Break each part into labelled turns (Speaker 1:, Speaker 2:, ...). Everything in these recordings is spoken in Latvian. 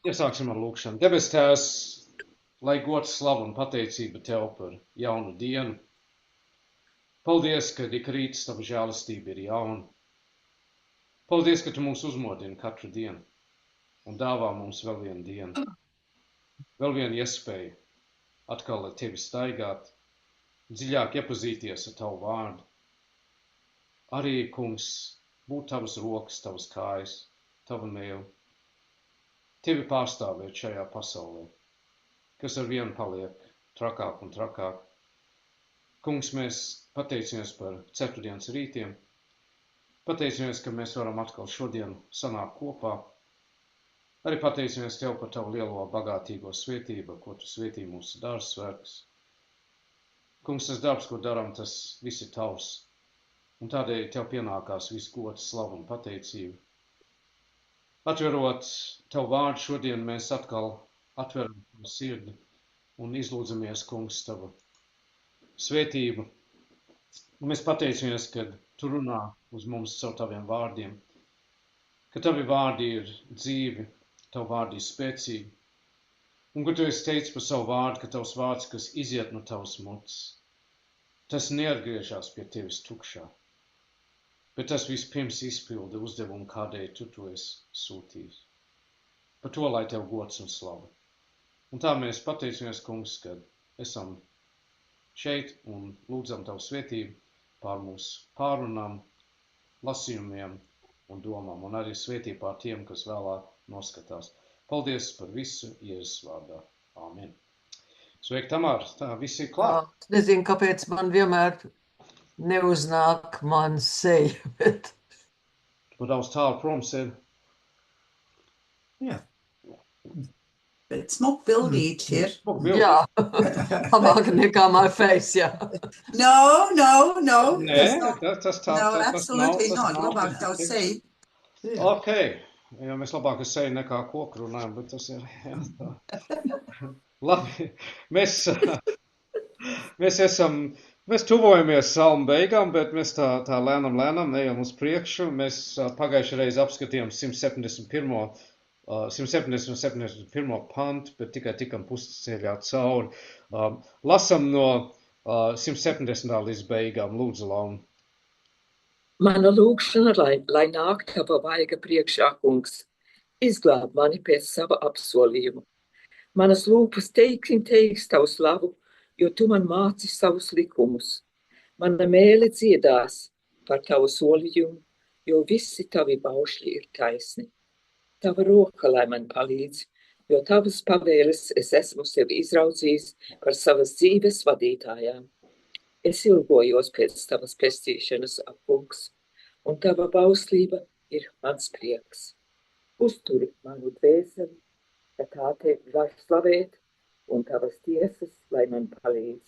Speaker 1: Iesāksim ar lūkšanu. Debes Tēvs, lai gods, slava un pateicība Tev par jaunu dienu. Paldies, ka ik rīts Tava žēlastība ir jauna. Paldies, ka Tu mūs uzmodini katru dienu un dāvā mums vēl vienu dienu. Vēl vienu iespēju atkal ar Tevi staigāt, dziļāk iepazīties ar Tavu vārdu. Arī, Kungs, būt Tavas rokas, Tavas kājas, Tava mēle. Tevi pārstāvēt šajā pasaulē, kas ar vienu paliek trakāk un trakāk. Kungs, mēs pateicamies par ceturtdienas rītiem, pateicamies, ka mēs varam atkal šodien sanākt kopā. Arī pateicamies Tev par Tavu lielo bagātīgo svētību, ko Tu svētī mūsu dārza svētkus. Kungs, tas darbs, ko darām, tas viss ir Tavs, un tādēļ Tev pienākās viss gods, slava un pateicība. Atverot Tavu vārdu šodien, mēs atkal atveram Tavu sirdi un izlūdzamies, Kungs, Tava svētību. Un mēs pateicamies, ka Tu runā uz mums caur Taviem vārdiem, ka Tavi vārdi ir dzīvi, Tavu vārdi ir spēcīgi, un ka Tu esi teicis par savu vārdu, ka Tavs vārds, kas iziet no Tavas mutes, tas neatgriežas pie Tevis tukšā, bet tas vispirms izpilda uzdevumu, kādēļ Tu to esi sūtījis. Par to, lai Tev gods un slava. Un tā mēs pateicamies, Kungs, ka esam šeit un lūdzam Tavu svētību pār mūsu pārunām, lasījumiem un domām, un arī svētību pār tiem, kas vēlāk noskatās. Paldies par visu Jēzus vārdā. Āmen. Sveiki, Tamār, tā viss ir klāt.
Speaker 2: Nezinu, kāpēc man vienmēr neuznāk man seja, bet...
Speaker 1: Tu daudz tālu prom sevi.
Speaker 3: Yeah. Bet smuk bildīt ir.
Speaker 2: Jā, labāk nekā my face, jā.
Speaker 3: No.
Speaker 1: Nē, tas tā.
Speaker 3: No, absolutely not. Labāk tavu seju.
Speaker 1: Ok, jā, mēs labāk ar seju nekā koku runājam, bet tas ir, jā, tā. Labi, mēs tuvojamies salmu beigām, bet mēs tā lēnam ejam uz priekšu. Mēs pagājušajā reizi apskatījām 171. pantu, bet tikai tikam pusceļā cauri. Lasam no 170. līdz beigām. Lūdzu, Launa.
Speaker 4: Mana lūgšana, lai nāk Tava vaiga priekšā, Kungs, izglāb mani pēc sava apsolījuma. Manas lūpas teiks Tavu slavu, jo Tu man māci savus likumus. Mana mēle dziedās par Tavu solījumu, jo visi Tavi baušļi ir taisni. Tava roka, lai man palīdz, jo Tavas pavēles es esmu sevi izraudzījis par savas dzīves vadītājām. Es ilgojos pēc Tavas pestīšanas, Kungs, un Tava bauslība ir mans prieks. Uzturi manu dvēseli, ka tā Tevi var slavēt, un Tavas tiesas, lai man palīdz.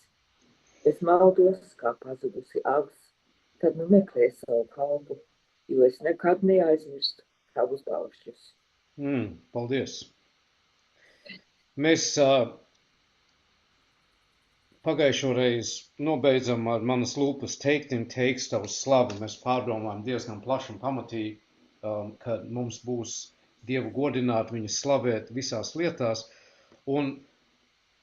Speaker 4: Es maldos, kā pazudusi avs, tad nu meklē savu kalpu, jo es nekad neaizmirstu Tavus baušļus.
Speaker 1: Paldies. Mēs pagājušo reizi nobeidzam ar manas lūpas teiks Tavu slavu. Mēs pārdomājam diezgan plaši un pamatīgi, ka mums būs Dievu godināt, viņu slavēt visās lietās. Un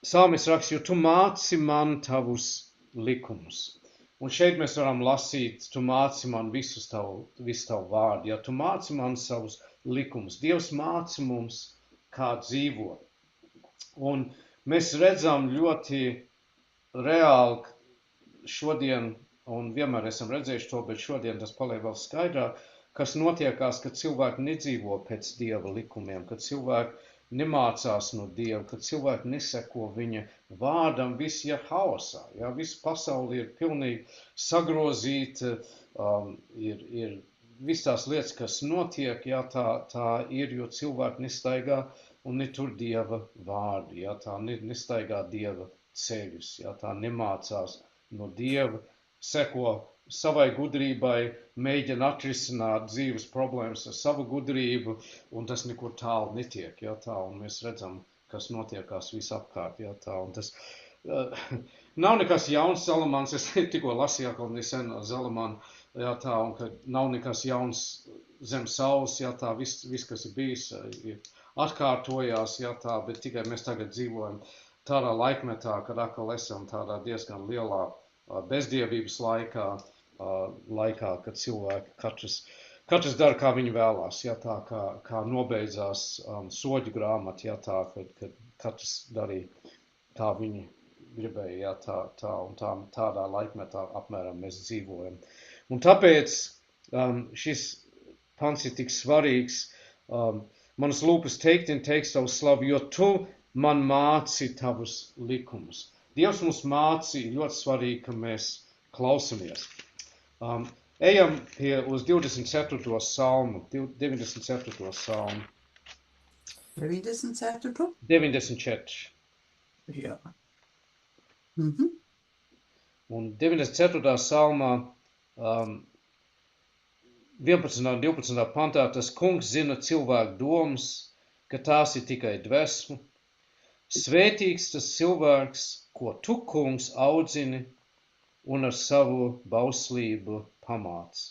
Speaker 1: Salmis raksta, jo Tu māci man Tavus likumus. Un šeit mēs varam lasīt, Tu māci man visu Tavu vārdu. Ja Tu māci man savus likumus. Dievs māci mums, kā dzīvot. Un mēs redzam ļoti reāli šodien, un vienmēr esam redzējuši to, bet šodien tas paliek vēl skaidrāk, kas notiekās, kad cilvēki nedzīvo pēc Dieva likumiem, kad cilvēki nemācās no Dieva, kad cilvēki neseko viņa vārdam, viss ir haosā. Ja? Visa pasauli ir pilnīgi sagrozīta, ir viss tās lietas, kas notiek, ja, tā ir, jo cilvēki nestaigā un netur Dieva vārdu, ja, tā nestaigā Dieva ceļus, ja, tā nemācās no Dieva, seko savai gudrībai, mēģina atrisināt dzīves problēmas ar savu gudrību, un tas nekur tālu netiek, ja, tā, un mēs redzam, kas notiekās visapkārt, ja, tā, un tas nav nekas jauns. Zalamans, es tikko lasīju, kaut nesen Zalamanu, ja, tā, un ka nav nekas jauns zem saules, jā, tā viss, kas ir bijis, ir atkārtojās, jā, tā, bet tikai mēs tagad dzīvojam tādā laikmetā, kad atkal esam tādā diezgan lielā bezdievības laikā, kad cilvēki katrs dara, kā viņi vēlās, jā, tā kā nobeidzās soļu grāmata, jā, tā, kad katrs darīja, kā viņi gribēja, jā, tādā laikmetā apmēram mēs dzīvojam. Un tāpēc šis pants ir tik svarīgs. Manas lūpas teiks tavu slavu, jo tu man māci tavus likumus. Dievs mums mācīja, ļoti svarīgi, ka mēs klausamies. Ejam uz 24. salmu, 94. salmu.
Speaker 3: 94.
Speaker 1: 94.
Speaker 3: Jā.
Speaker 1: Un 94. salmā 11. un 12. pantā tas kungs zina cilvēku domas, ka tās ir tikai dvēsmu. Svētīgs tas cilvēks, ko tu, kungs, audzini un ar savu bauslību pamāc,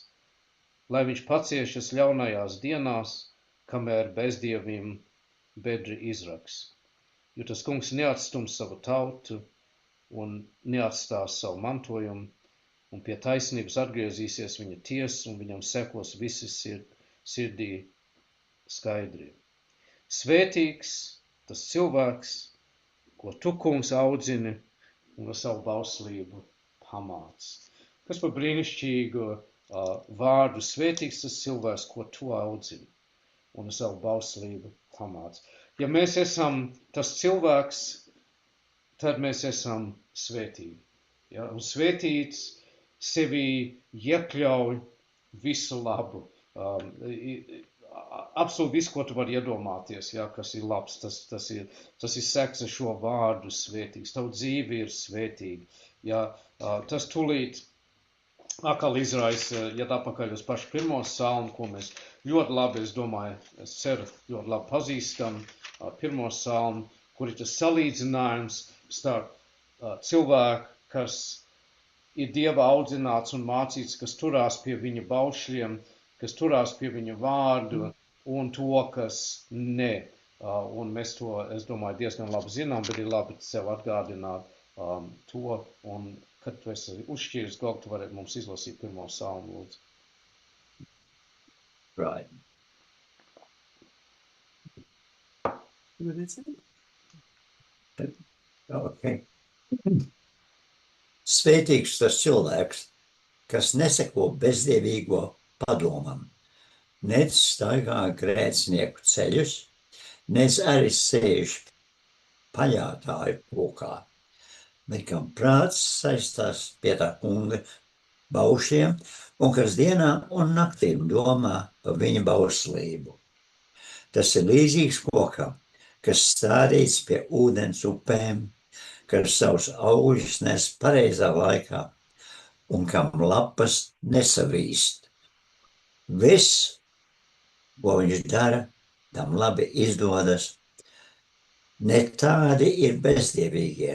Speaker 1: lai viņš paciešas ļaunajās dienās, kamēr bezdieviem bedri izraks. Jo tas kungs neatstums savu tautu un neatstās savu mantojumu, un pie taisnības atgriezīsies viņa tiesa, un viņam sekos visi sirdī skaidri. Svētīgs tas cilvēks, ko tu, kungs, audzini un ar savu bauslību pamāc. Kas par brīnišķīgu vārdu svētīgs tas cilvēks, ko tu audzini un ar savu bauslību pamāc. Ja mēs esam tas cilvēks, tad mēs esam svētīgi. Ja? Un svētīts sevi iekļauj visu labu. Absolūti visu, ko tu vari iedomāties, ja, kas ir labs, tas ir seks ar šo vārdu svētīgs. Tavu dzīve ir svētīga. Ja, tas tūlīt atkal izraisa, ja atpakaļ uz pašu pirmo salmu, ko mēs ļoti labi, es domāju, es ceru, ļoti labi pazīstam, pirmo salmu, kur ir tas salīdzinājums starp cilvēku, kas ir Dieva audzināts un mācīts, kas turās pie viņa baušļiem, kas turās pie viņa vārdu, un to, kas ne. Un mēs to, es domāju, diezgan labi zinām, bet ir labi sev atgādināt to, un kad tu esi uzšķīris galvu, tu varētu mums izlasīt pirmo salmu, lūdzu.
Speaker 5: Right.
Speaker 3: What is it?
Speaker 5: Okay. Svētīgs tas cilvēks, kas neseko bezdievīgo padomam, nec staigā grēcinieku ceļus, nec arī sēž paļātāju lokā, bet kam prāts saistās pie tā kunga baušiem un kas dienām un naktīm domā par viņa bauslību. Tas ir līdzīgs kokam, kas stādīts pie ūdens upēm, kas savus augļus nes pareizā laikā un kam lapas nesavīst. Viss, ko viņš dara, tam labi izdodas. Ne tādi ir bezdievīgie,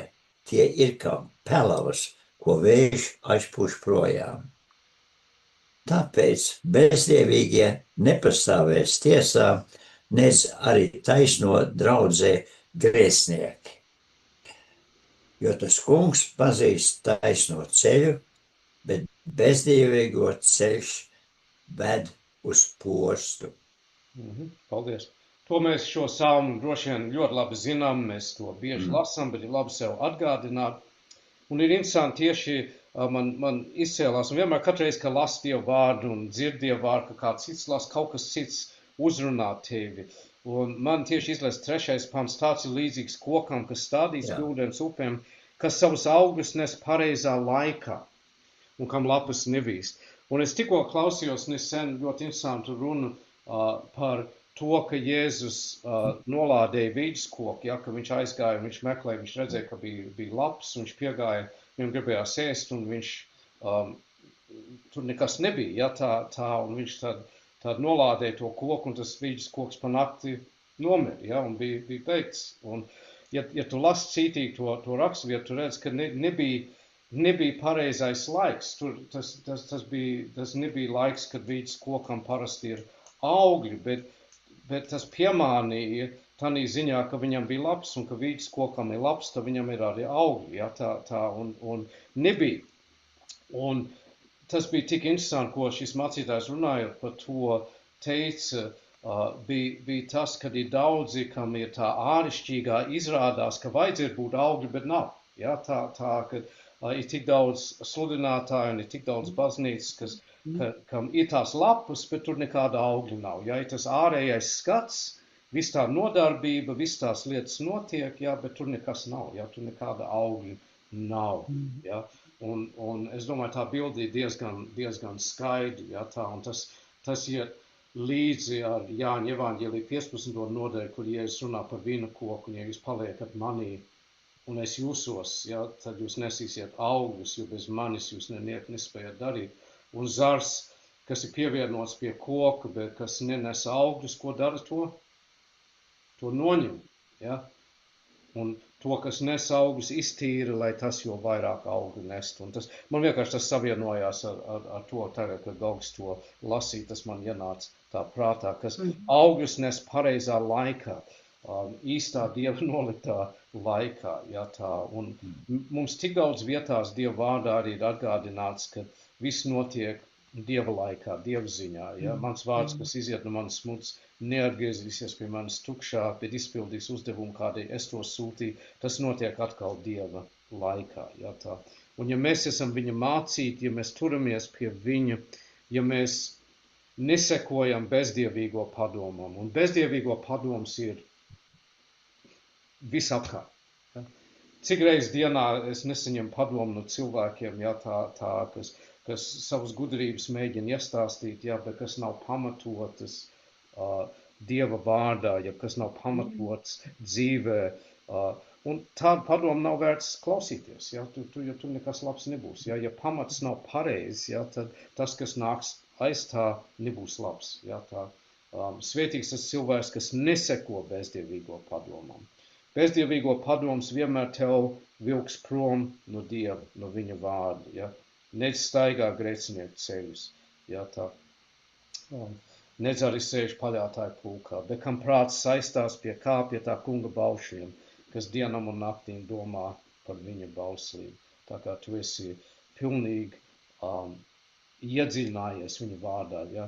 Speaker 5: tie ir kā pelavas, ko vējš aizpūš projām. Tāpēc bezdievīgie nepastāvēs tiesā, nec arī taisno draudzē grēcinieki. Jo tas kungs pazīst taisno ceļu, bet bezdievīgo ceļš ved uz postu.
Speaker 1: Paldies. To mēs šo salmu droši vien ļoti labi zinām, mēs to bieži lasām, bet ir labi sev atgādināt. Un ir interesanti tieši man izcēlās, un vienmēr katreiz, kad lasu Dievu vārdu un dzird Dievu vārdu, ka kāds cits las, kaut kas cits uzrunā tevi. Un man tieši izlaiž 3. pants, tāds ir līdzīgs kokam, kas stādīts pie ūdens upēm, kas savus augļus nes pareizā laikā un kam lapas nevīst. Un es tikko klausījos nesen ļoti interesantu runu par to, ka Jēzus nolādēja vīģeskoku, ja, ka viņš aizgāja, viņš meklēja, viņš redzēja, ka bija labs, viņš piegāja, viņam gribējās ēst, un viņš tur nekas nebija, ja, tā un viņš tad nolādēja to koku, un tas vīģeskoks pa nakti nomira, ja, un bija beigts. Un, ja tu lasi cītīgi to raksturvietu, tu redz, ka nebija pareizais laiks. Tas nebija laiks, kad vīģeskokam parasti ir augļi, bet tas piemānīja tādā ziņā, ka viņam bija labs un ka vīģis kokam ir labs, tad viņam ir arī augļi, ja, un nebija. Un tas bija tik interesanti, ko šis mācītājs runājot par to teica, bija tas, kad ir daudzi, kam ir tā āršķirīgā izrādās, ka vajadzētu būt augļi, bet nav. Ja, ka ir tik daudz sludinātāju un ir tik daudz baznīcas, kam ir tās lapas, bet tur nekāda augļa nav. Ja, ir tas ārējais skats, viss tā nodarbība, viss tās lietas notiek, ja, bet tur nekas nav, ja, tur nekāda augļa nav. Ja. Un es domāju, tā bilde ir diezgan skaidra, ja, tā, un tas iet līdzi ar Jāņa evaņģēlija 15. nodaļu, kur Jēzus runā par vīna koku, un ja jūs paliekat manī, un es jūsos, ja, tad jūs nesīsiet augļus, jo bez manis jūs nespējat darīt. Un zars, kas ir pievienots pie koka, bet kas nenes augļus, ko dara to? To noņem, ja? Un to, kas nes augļus, iztīra, lai tas jau vairāk augļu nest. Un tas, man vienkārši tas savienojās ar to tagad, kad Gaugs to lasīja, tas man ienāca tā prātā, kas augļus nes pareizā laikā, īstā Dieva noliktā laikā, ja tā. Un mums tik daudz vietās Dieva vārdā arī ir atgādināts, ka viss notiek Dieva laikā, Dieva ziņā. Ja? Mans vārds, kas iziet no manas mutes, neatgriezīsies pie manis tukšā, bet izpildīs uzdevumu, kādēļ es to sūtīju. Tas notiek atkal Dieva laikā. Ja? Tā. Un ja mēs esam viņa mācīti, ja mēs turamies pie viņa, ja mēs nesekojam bezdievīgo padomam, un bezdievīgo padoms ir visapkārt. Ja? Cik reiz dienā es nesaņemu padomu no cilvēkiem, ja, kas savas gudrības mēģina iestāstīt, ja, bet kas nav pamatotas Dieva vārdā, ja kas nav pamatots dzīvē. Un tādu padomu nav vērts klausīties, ja, tur nekas labs nebūs. Ja pamats nav pareizs, ja, tad tas, kas nāks aiz tā, nebūs labs. Ja, tā, svētīgs tas cilvēks, kas neseko bezdievīgo padomam. Bezdievīgo padoms vienmēr tev vilks prom no Dieva, no viņa vārda. Ja. Nedz staigā grēcinieku ceļus. Ja, tā. Nedz arī sēž paļātāju pulkā, bet kam prāts saistās pie tā kunga baušļiem, kas dienam un naktīm domā par viņa bauslību. Tā kā tu esi pilnīgi iedziļinājies viņa vārdā, ja?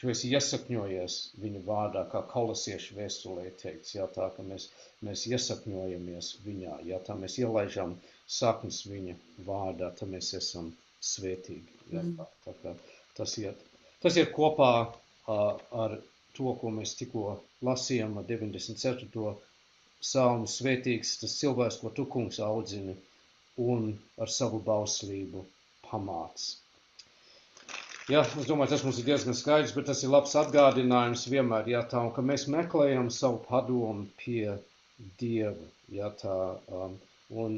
Speaker 1: Tu esi iesakņojies viņa vārdā, kā kolosiešu vēstulē teikts, ja? Tā kā mēs iesakņojamies viņā, ja? Tā mēs ielaižam saknes viņa vārdā, tā mēs esam svētīgi. Ja? Tā kā tas iet kopā ar to, ko mēs tikko lasījām ar 94. Salmu svētīgs, tas cilvēks, ko tu, kungs, audzini, un ar savu bauslību pamāc. Ja, es domāju, tas mums ir diezgan skaidrs, bet tas ir labs atgādinājums vienmēr, ja tā, un ka mēs meklējam savu padomu pie Dieva, ja tā, un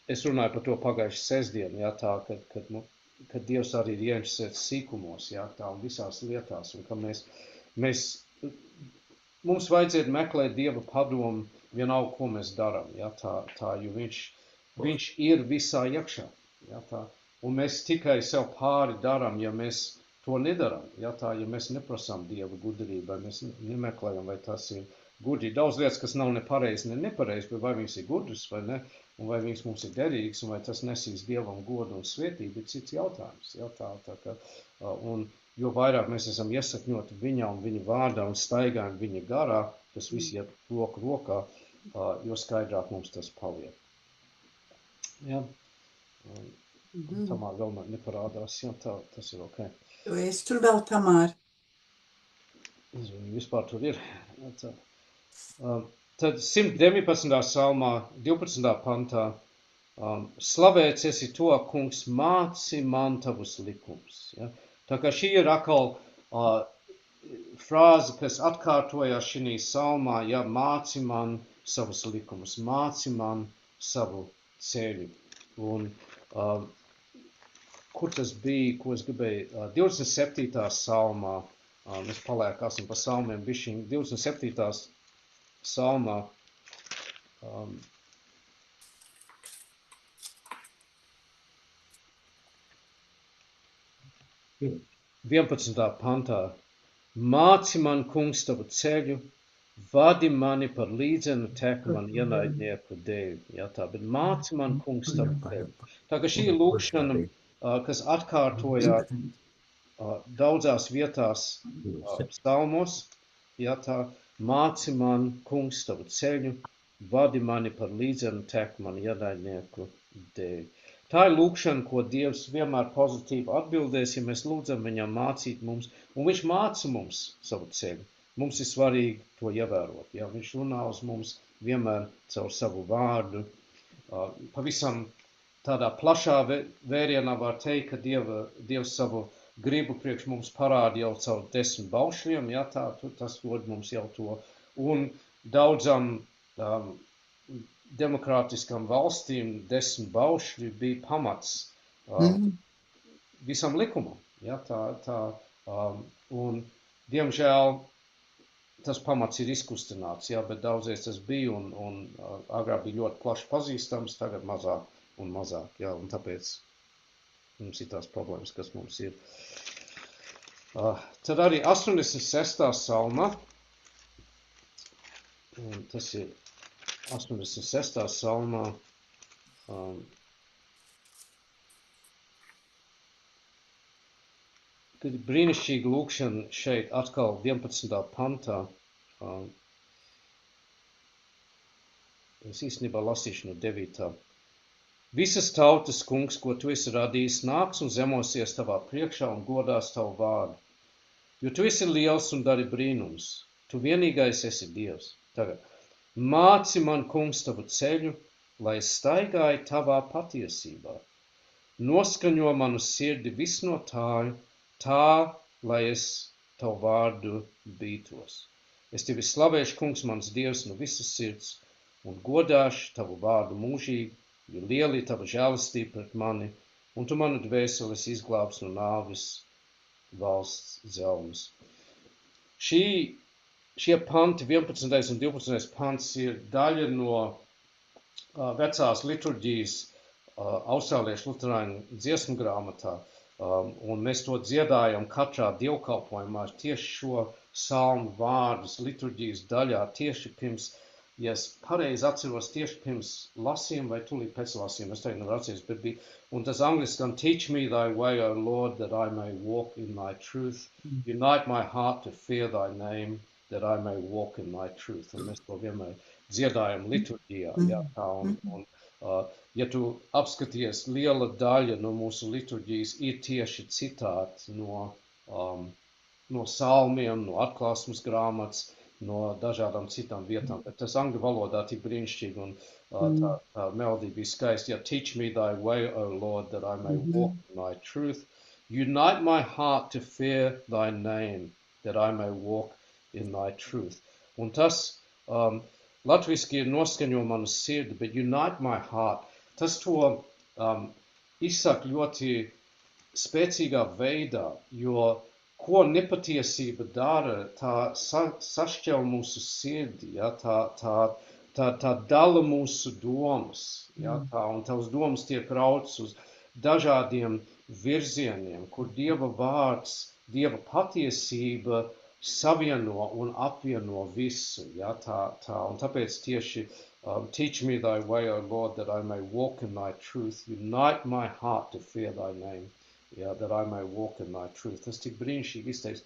Speaker 1: es runāju par to pagājuši sestdienu, ja tā, kad Dievs arī ir ieinteresēts sīkumos, ja, tā, un visās lietās, un ka mums vajadzētu meklēt Dieva padomu vienalga, ko mēs darām, ja, tā, jo viņš ir visā iekšā, ja, tā, un mēs tikai sev pāri darām, ja mēs to nedaram, ja, tā, ja mēs neprasām Dieva gudrību, vai mēs nemeklējam, vai tas ir gudri. Daudz lietas, kas nav nepareizi, bet vai viņas ir gudras vai ne, un vai viņas mums ir derīgas, un vai tas nesīs Dievam godu un svētību, ir cits jautājums. Ja, tā kā, un jo vairāk mēs esam iesakņoti viņā un viņa vārdā un staigājam viņa garā, tas viss iet roku rokā, jo skaidrāk mums tas paliek. Ja. Tamār vēl neparādās, ja, tā, tas ir ok.
Speaker 3: Jo es tur vēl Tamār.
Speaker 1: Viņa vispār tur ir. Ja, tā. Tad 119. salmā, 12. pantā, slavēts esi to, kungs, māci man tavus likums. Ja? Tā kā šī ir atkal frāze, kas atkārtojās šī salmā, ja, māci man savus likumus, māci man savu ceļu. Un kur tas bija, ko es gribēju, 27. salmā, mēs paliekāsim pa salmiem bišķiņ, 27. salmā, 11. pantā, Māci man, kungs, tavu ceļu, vadi mani par līdzenu tek man ienaidnieku dēļ. Ja, tā, bet māci man, kungs, tavu ceļu. Tā ka šī lūkšana, kas atkārtojās daudzās vietās psalmos, ja, tā, māci man, kungs, tavu ceļu, vadi mani par līdzenu tek man ienaidnieku dēļ. Tā ir lūkšana, ko Dievs vienmēr pozitīvi atbildēs, ja mēs lūdzam viņam mācīt mums, un viņš māca mums savu ceļu. Mums ir svarīgi to ievērot. Ja? Viņš runā uz mums vienmēr caur savu vārdu. Pavisam tādā plašā vērienā var teikt, ka Dievs savu gribu priekš mums parāda jau caur 10 baušļiem, ja? Tas dod mums jau to. Un daudzam demokrātiskām valstīm 10 baušļi bija pamats visam likumam. Ja, un, diemžēl, tas pamats ir izkustināts, ja, bet daudzies tas bija un agrāk bija ļoti plaši pazīstams, tagad mazāk un mazāk. Ja, un tāpēc mums ir tās problēmas, kas mums ir. Tad arī 86. salma, un tas ir 86. salmā, tad ir brīnišķīga lūkšana šeit atkal 11. pantā. Es īstenībā lasīšu no 9. Visas tautas, kungs, ko tu esi radījis, nāks un zemosies tavā priekšā un godās tavu vārdu. Jo tu esi liels un dari brīnums. Tu vienīgais esi Dievs. Tagad. Māci man, kungs, tavu ceļu, lai es staigāju tavā patiesībā. Noskaņo manu sirdi visnotāju, tā, lai es tavu vārdu bītos. Es tevi slavēšu, kungs, mans Dievs, no visas sirds, un godāšu tavu vārdu mūžīgi, jo lieli ir tava žēlastība pret mani, un tu manu dvēseles izglābs no nāves valsts zelmes. Šie panti, 11. un 12. pants, ir daļa no vecās liturģijas austrāliešu luterāņu dziesmu grāmatā, un mēs to dziedājam katrā dievkalpojumā tieši šo salmu vārdus liturģijas daļā, tieši pirms, ja es pareizi atceros, tieši pirms lasījuma vai tūlīt pēc lasījuma, es tagad nevaru atceries, bet bija, un tas angliski gan teach me thy way, O Lord, that I may walk in thy truth, unite my heart to fear thy name, that I may walk in thy truth. Un mēs to vienmēr dziedājam liturģijā. Ja, ja tu apskaties, liela daļa no mūsu liturģijas ir tieši citāti no salmiem, no atklāsmes grāmatas, no dažādām citām vietām. Bet tas angļu valodā tik brīnišķīgi un tā melodija bija skaista. Ja, teach me thy way, O Lord, that I may walk in thy truth. Unite my heart to fear thy name, that I may walk in thy truth. Un tas latviski ir noskaņo manu sirdi, bet unite my heart. Tas to izsaka ļoti spēcīgā veidā, jo ko nepatiesība dara, tā sašķel mūsu sirdi, ja, tā dala mūsu domas, ja, un tavas domas tiek rauts uz dažādiem virzieniem, kur Dieva vārds, Dieva patiesība savieno un apvieno visu, ja, un tāpēc tieši teach me thy way, O Lord, that I may walk in thy truth, unite my heart to fear thy name, ja, that I may walk in thy truth. Tas tik brīnišķīgi izteiks,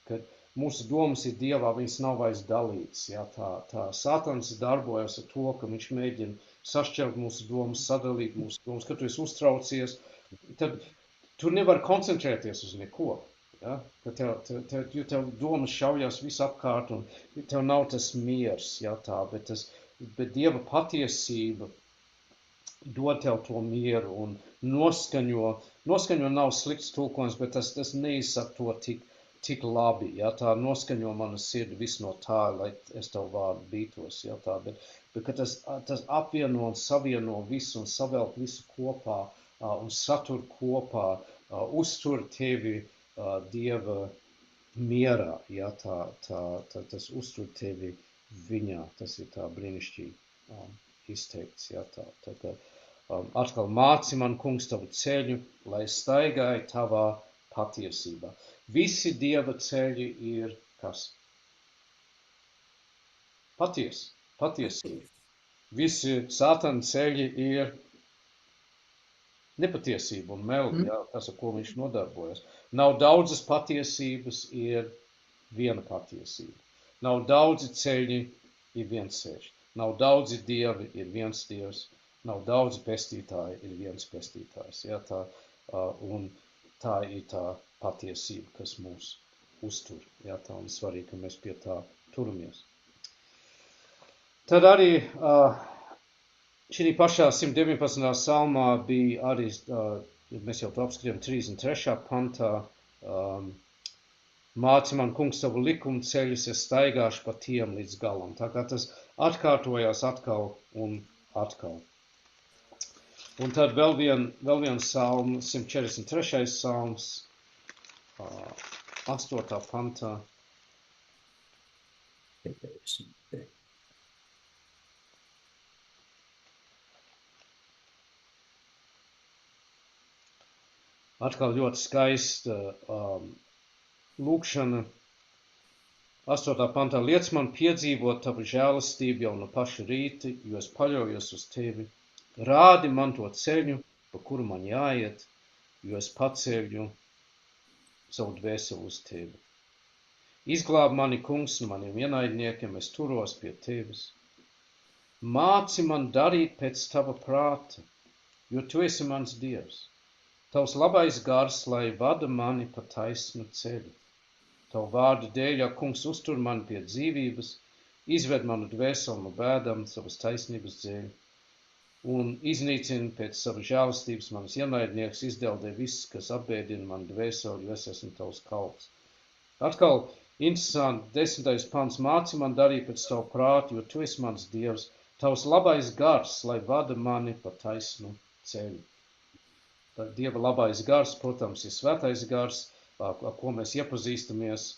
Speaker 1: kad mūsu domas ir Dievā, viņas nav vairs dalītas, ja, tā Sātans darbojas ar to, ka viņš mēģina sašķelt mūsu domas, sadalīt mūsu domas, kad tu esi uztraucies, tad tu nevari koncentrēties uz neko. Ja? Jo tev domas šaujās visapkārt un tev nav tas miers, ja, bet Dieva patiesība dod tev to mieru un noskaņo nav slikts tulkojums, bet tas neizsaka to tik labi, ja, tā noskaņo manu sirdi visu no tā, lai es tev vārdu bītos, ja, bet ka tas apvieno un savieno visu un savelk visu kopā un satur kopā, uztur tevi Dieva mierā, ja, tas uztur tevi viņā, tas ir tā brīnišķīgi izteikts, ja, atkal māci man, kungs, tavu ceļu, lai staigāju tavā patiesībā. Visi Dieva ceļi ir kas? Patiesība. Visi Sātana ceļi ir nepatiesība un meli, tas, ar ko viņš nodarbojas. Nav daudzas patiesības, ir viena patiesība. Nav daudzi ceļi, ir viens ceļš. Nav daudzi dievi, ir viens dievs. Nav daudzi pestītāji, ir viens pestītājs. Ja, un tā ir tā patiesība, kas mūs uztur. Ja, tā un svarīgi, ka mēs pie tā turamies. Tad arī šī pašā 119. salmā bija arī, mēs jau to apskatījām 33. pantā, māci man, kungs, savu likumu ceļus, es staigāšu pa tiem līdz galam. Tā kā tas atkārtojās atkal un atkal. Un tad vēl viens salms, 143. salms, 8. pantā. Atkal ļoti skaista lūkšana. 8. pantā liec man piedzīvot tavu žēlastību jau no paša rīta, jo es paļaujos uz tevi. Rādi man to ceļu, pa kuru man jāiet, jo es paceļu savu dvēseli uz tevi. Izglāb mani, kungs, no maniem ienaidniekiem, es turos pie tevis. Māci man darīt pēc tava prāta, jo tu esi mans dievs. Tavs labais gars, lai vada mani pa taisnu ceļu. Tavu vārdu dēļ, ja kungs uztur mani pie dzīvības, izved manu dvēseli no bēdām, savas taisnības dēļ, un iznīcina pēc savu žēlastības manas ienaidnieks, izdeldē viss, kas apbēdina manu dvēseli, jo es esmu tavs kalps. Atkal interesanti, 10. pants, māci man darīt pēc tavu prātu, jo tu esi mans dievs. Tavs labais gars, lai vada mani pa taisnu ceļu. Dieva labais gars, protams, ir svētais gars, ar ko mēs iepazīstamies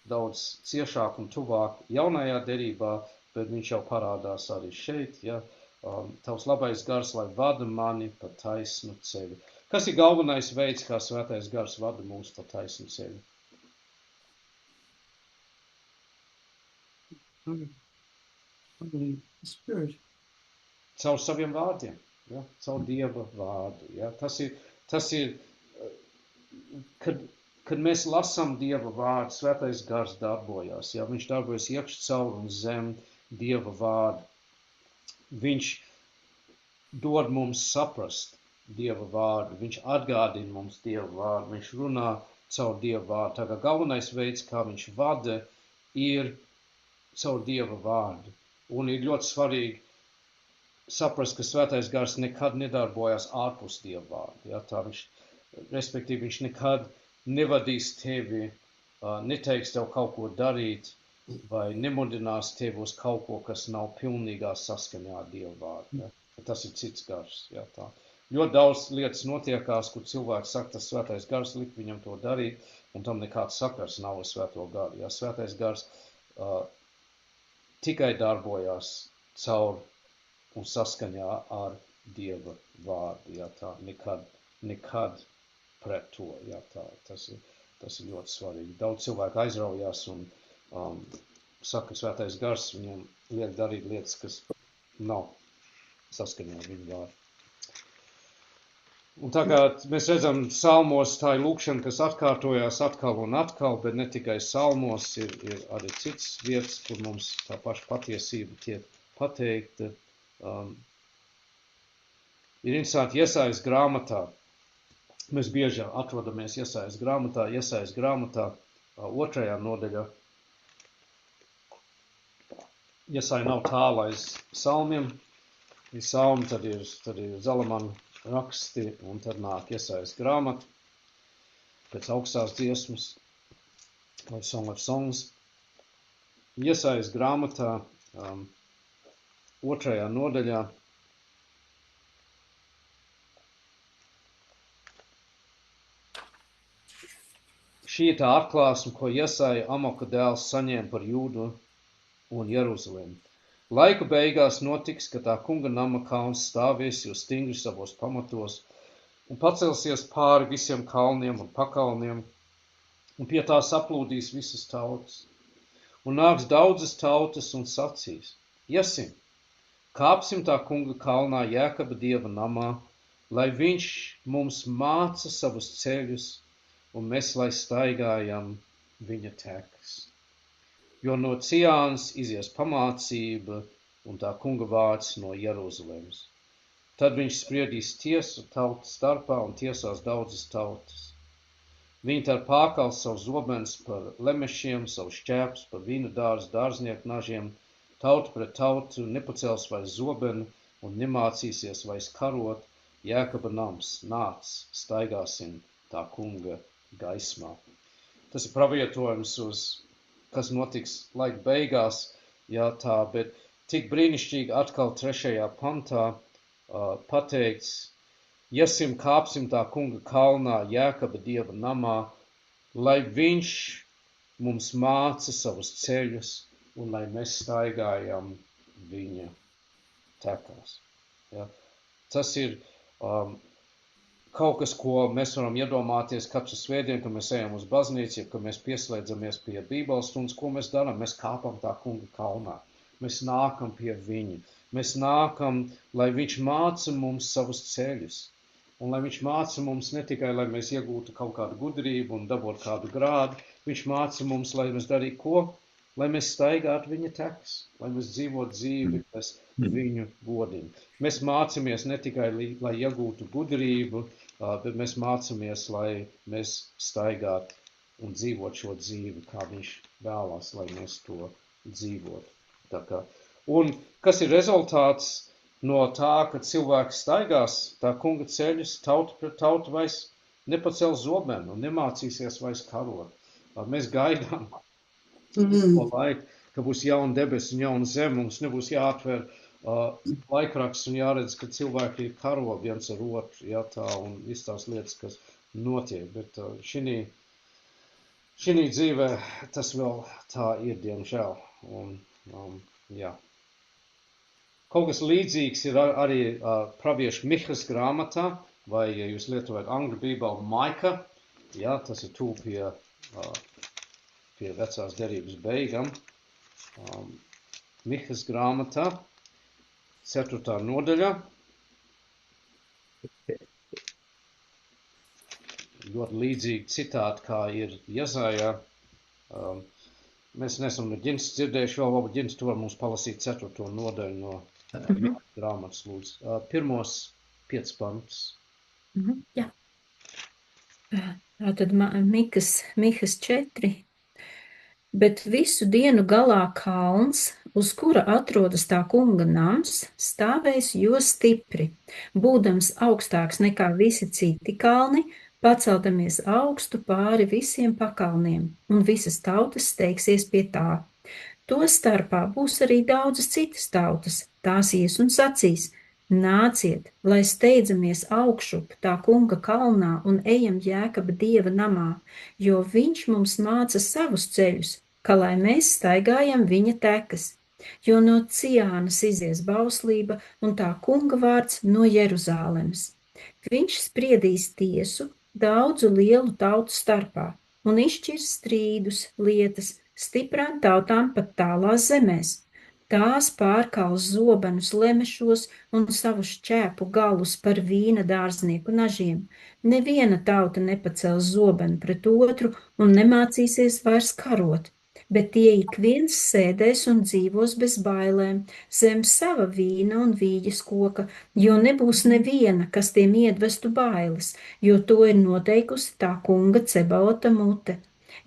Speaker 1: daudz ciešāk un tuvāk jaunajā derībā, bet viņš jau parādās arī šeit. Ja? Tavs labais gars, lai vada mani pa taisnu ceļu. Kas ir galvenais veids, kā svētais gars vada mūs pa taisnu ceļu? Caur saviem vārdiem, ja? Caur Dieva vārdu. Ja? Tas ir, kad mēs lasām Dieva vārdu, svētais gars darbojās. Ja? Viņš darbojas iekš caur un zem Dieva vārdu. Viņš dod mums saprast Dieva vārdu. Viņš atgādina mums Dieva vārdu. Viņš runā caur Dieva vārdu. Tā kā galvenais veids, kā viņš vada, ir caur Dieva vārdu. Un ir ļoti svarīgi saprast, ka svētais gars nekad nedarbojas ārpus Dieva vārdu. Ja? Respektīvi, viņš nekad nevadīs tevi, neteiks tev kaut ko darīt, vai nemudinās tevi uz kaut ko, kas nav pilnīgā saskaņā ar Dieva vārdu. Ja? Tas ir cits gars. Ja? Tā. Ļoti daudz lietas notiekās, kur cilvēks saka, tas svētais gars lik viņam to darīt, un tam nekāds sakars nav ar svēto garu. Ja? Svētais gars tikai darbojās caur un saskaņā ar Dieva vārdu. Ja, tā nekad pret to. Ja, tā, tas ir ļoti svarīgi. Daudz cilvēku aizraujās un saka, svētais gars viņam liek darīt lietas, kas nav saskaņā ar viņu vārdu. Un tā kā mēs redzam, salmos tā ir lūkšana, kas atkārtojās atkal un atkal, bet ne tikai salmos, ir arī cits vietas, kur mums tā paša patiesība tiek pateikta. Ir interesanti Jesajas grāmatā. Mēs bieži atrodamies Jesajas grāmatā. Jesajas grāmatā 2. nodaļā. Jesaja nav tālu aiz salmiem. Ir salmi, tad ir Zalamana raksti, un tad nāk Jesajas grāmata pēc augstās dziesmas, vai Song of Songs. Jesajas grāmatā 2. nodaļā šī ir tā atklāsme, ko Jesaja Amoka dēls saņēma par Jūdu un Jeruzalemi. Laika beigās notiks, ka tā kunga nama kalns stāvies jau stingri savos pamatos un pacelsies pāri visiem kalniem un pakalniem un pie tā saplūdīs visas tautas. Un nāks daudzas tautas un sacīs: Iesim, kāpsim tā kunga kalnā Jēkaba dieva namā, lai viņš mums māca savus ceļus, un mēs lai staigājam viņa tekas. Jo no Ciānas izies pamācība un tā kunga vārds no Jeruzalemes. Tad viņš spriedīs tiesu tautu starpā un tiesās daudzas tautas. Viņi tā pārkals savus zobens par lemešiem, savus šķēpus par vīna dārzu dārznieku nažiem, tautu pret tautu nepacels vairs zobenu un nemācīsies vairs karot. Jēkaba nams, nāc, staigāsim tā kunga gaismā. Tas ir pravietojums uz, kas notiks laika beigās, jā tā, bet tik brīnišķīgi atkal 3. pantā pateikts: Iesim, kāpsim tā kunga kalnā Jēkaba dieva namā, lai viņš mums māca savus ceļus un lai mēs staigājam viņa tekās. Ja? Tas ir kaut kas, ko mēs varam iedomāties katru svētdienu, kad mēs ejam uz baznīcu, kad mēs pieslēdzamies pie Bībeles stundas. Ko mēs darām? Mēs kāpam tā kunga kalnā. Mēs nākam pie viņa. Mēs nākam, lai viņš māca mums savus ceļus. Un lai viņš māca mums ne tikai, lai mēs iegūtu kaut kādu gudrību un dabūtu kādu grādu, viņš māca mums, lai mēs darītu ko? Lai mēs staigātu viņa tekas, lai mēs dzīvotu dzīvi, kas viņu godina. Mēs mācāmies ne tikai, lai iegūtu gudrību, bet mēs mācāmies, lai mēs staigātu un dzīvotu šo dzīvi, kā viņš vēlās, lai mēs to dzīvotu. Tā kā. Un kas ir rezultāts no tā, ka cilvēks staigās tā kunga ceļus, tauta pret tautu vairs nepacel zobenu un nemācīsies vairs karot. Mēs gaidām to laiku, ka būs jauna debesis un jauna zeme, mums nebūs jāatver laikraksts un jāredz, ka cilvēki karo viens ar otru, jā, tā, un viss tās lietas, kas notiek. Bet šī dzīvē tas vēl tā ir, diemžēl. Un, jā. Kaut kas līdzīgs ir arī pravieša Mihas grāmatā, vai, ja jūs lietojat angļu bībeli, Maika, jā, tas ir tūp pie vecās derības beigām. Mihas grāmatā, 4. nodaļa. Ļoti līdzīgi citāti, kā ir Jezājā. Mēs nesam no Ģints dzirdējuši, vēl varbūt Ģints tu var mums palasīt 4. nodaļu no grāmatas, lūdzu. Pirmos 5 pantus.
Speaker 6: Jā. Tātad Mihas 4. Bet visu dienu galā kalns, uz kura atrodas tā kunga nams, stāvēs jo stipri, būdams augstāks nekā visi citi kalni, paceldamies augstu pāri visiem pakalniem, un visas tautas steigsies pie tā. To starpā būs arī daudzas citas tautas, tās ies un sacīs: Nāciet, lai steidzamies augšup tā kunga kalnā un ejam Jēkaba dieva namā, jo viņš mums māca savus ceļus, ka lai mēs staigājam viņa tekas, jo no Ciānas izies bauslība un tā kunga vārds no Jeruzālemes. Viņš spriedīs tiesu daudzu lielu tautu starpā un izšķirs strīdus, lietas, stiprām tautām pat tālās zemēs. Tās pārkals zobenus lemešos un savu šķēpu galus par vīna dārznieku nažiem. Neviena tauta nepacels zobenu pret otru un nemācīsies vairs karot, bet tie ik viens sēdēs un dzīvos bez bailēm, zem sava vīna un vīģes koka, jo nebūs neviena, kas tiem iedvestu bailes, jo to ir noteikusi tā kunga Cebaota mute.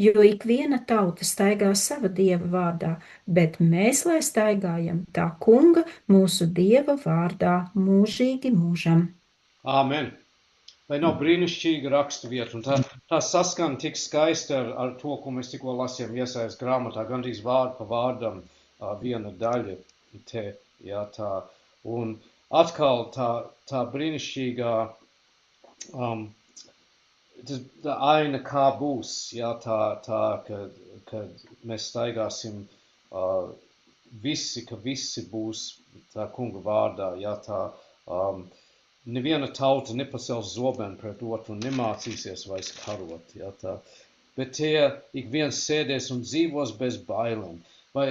Speaker 6: Jo ik viena tauta staigā sava dieva vārdā, bet mēs, lai staigājam tā kunga mūsu dieva vārdā mūžīgi mūžam.
Speaker 1: Āmen. Vai nav brīnišķīga raksturvieta? Un tā saskan tik skaisti ar to, ko mēs tikko lasījām Iesajas grāmatā, gandrīz vārdu pa vārdam viena daļa te, jā, tā. Un atkal tā brīnišķīgā tā aina kā būs, jā, kad mēs staigāsim ka visi būs tā kunga vārdā, jā, tā neviena tauta nepacels zobenu pret otru un nemācīsies vairs karot, jā, tā. bet tie ik viens sēdēs un dzīvos bez bailēm. Vai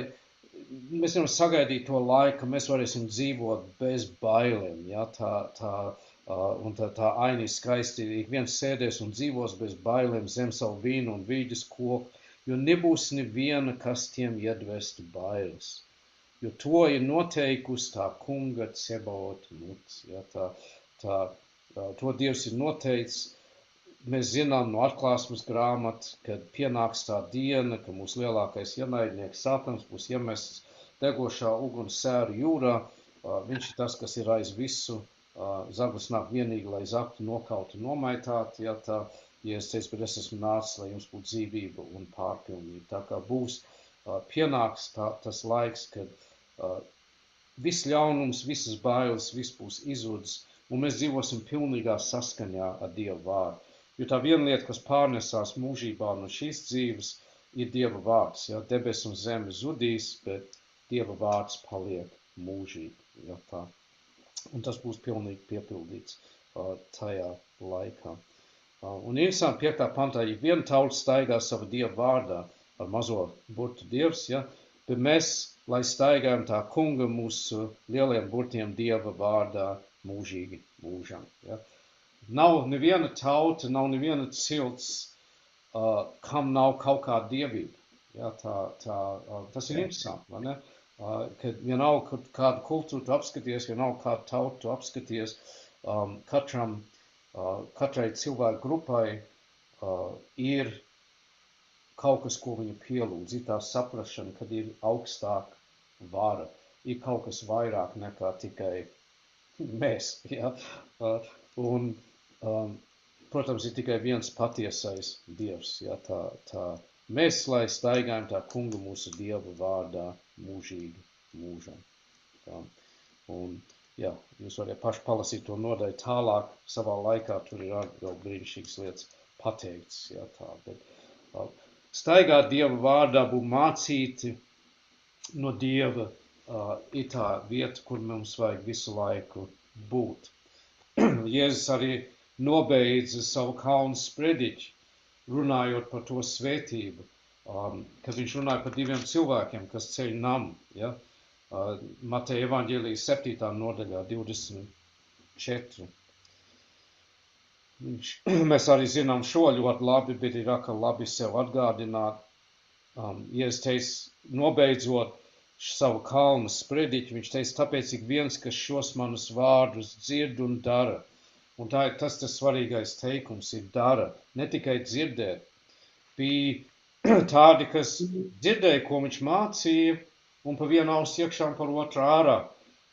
Speaker 1: mēs varam sagaidīt to laiku, ka mēs varēsim dzīvot bez bailēm, ja? Tā aina ir skaisti, ik viens sēdēs un dzīvos bez bailēm zem savu vīnu un vīģes koku, jo nebūs neviena, kas tiem iedvestu bailes. Jo to ir noteikusi tā kunga Cebaota muts. Ja? To Dievs ir noteicis. Mēs zinām no atklāsmes grāmatas, kad pienāks tā diena, ka mūsu lielākais ienaidnieks Sātans būs iemests degošā uguns sēru jūrā. Viņš ir tas, kas ir aiz visu. Zaglis nāk vienīgi, lai zaktu, nokautu, nomaitātu. Ja es teicu, bet es esmu nācis, lai jums būtu dzīvība un pārpilnība. Tā kā būs pienāks tas laiks, kad viss ļaunums, visas bailes, viss būs izzudis, un mēs dzīvosim pilnīgā saskaņā ar Dieva vārdu. Jo tā viena lieta, kas pārnesās mūžībā no šīs dzīves, ir Dieva vārds. Ja? Debes un zeme zudīs, bet Dieva vārds paliek mūžīgi. Ja? Un tas būs pilnīgi piepildīts tajā laikā. Un interesanti 5. pantā, ja viena tauta staigā savu Dieva vārdā ar mazo burtu Dievs, ja? Bet mēs, lai staigājam tā kunga mūsu lieliem burtiem Dieva vārdā mūžīgi mūžam. Ja? Nav neviena tauta, nav neviena cilts, kam nav kaut kāda dievība. Ja, tas ir interesanti, vai ne? Kad vienalga kādu kultūru tu apskaties, vienalga kādu tautu tu apskaties, katrai cilvēku grupai ir kaut kas, ko viņa pielūdz, ir tā saprašana, kad ir augstāk vara, ir kaut kas vairāk nekā tikai mēs. Ja? Protams, ir tikai viens patiesais Dievs. Ja, mēs, lai staigājam tā kunga mūsu Dieva vārdā mūžīgi mūžam. Un, jā, jūs varat paši palasīt to nodaļu tālāk, savā laikā tur ir vēl brīnišķīgas lietas pateikts. Ja, bet staigāt Dieva vārdā, būt mācīti no Dieva, ir tā vieta, kur mums vajag visu laiku būt. Jēzus arī nobeidza savu kalnu sprediķi, runājot par to svētību, kad viņš runāja par 2 cilvēkiem, kas ceļ namu. Ja? Mateja evaņģēlijas 7. nodaļā 24. Mēs arī zinām šo ļoti labi, bet ir atkal labi sev atgādināt. Jēzus teica, nobeidzot savu kalnu sprediķi, viņš teica, tāpēc ik viens, kas šos manus vārdus dzird un dara. Un tas svarīgais teikums ir dara, ne tikai dzirdēt. Bija tādi, kas dzirdēja, ko viņš mācīja, un pa vienu ausi iekšā un par otru ārā.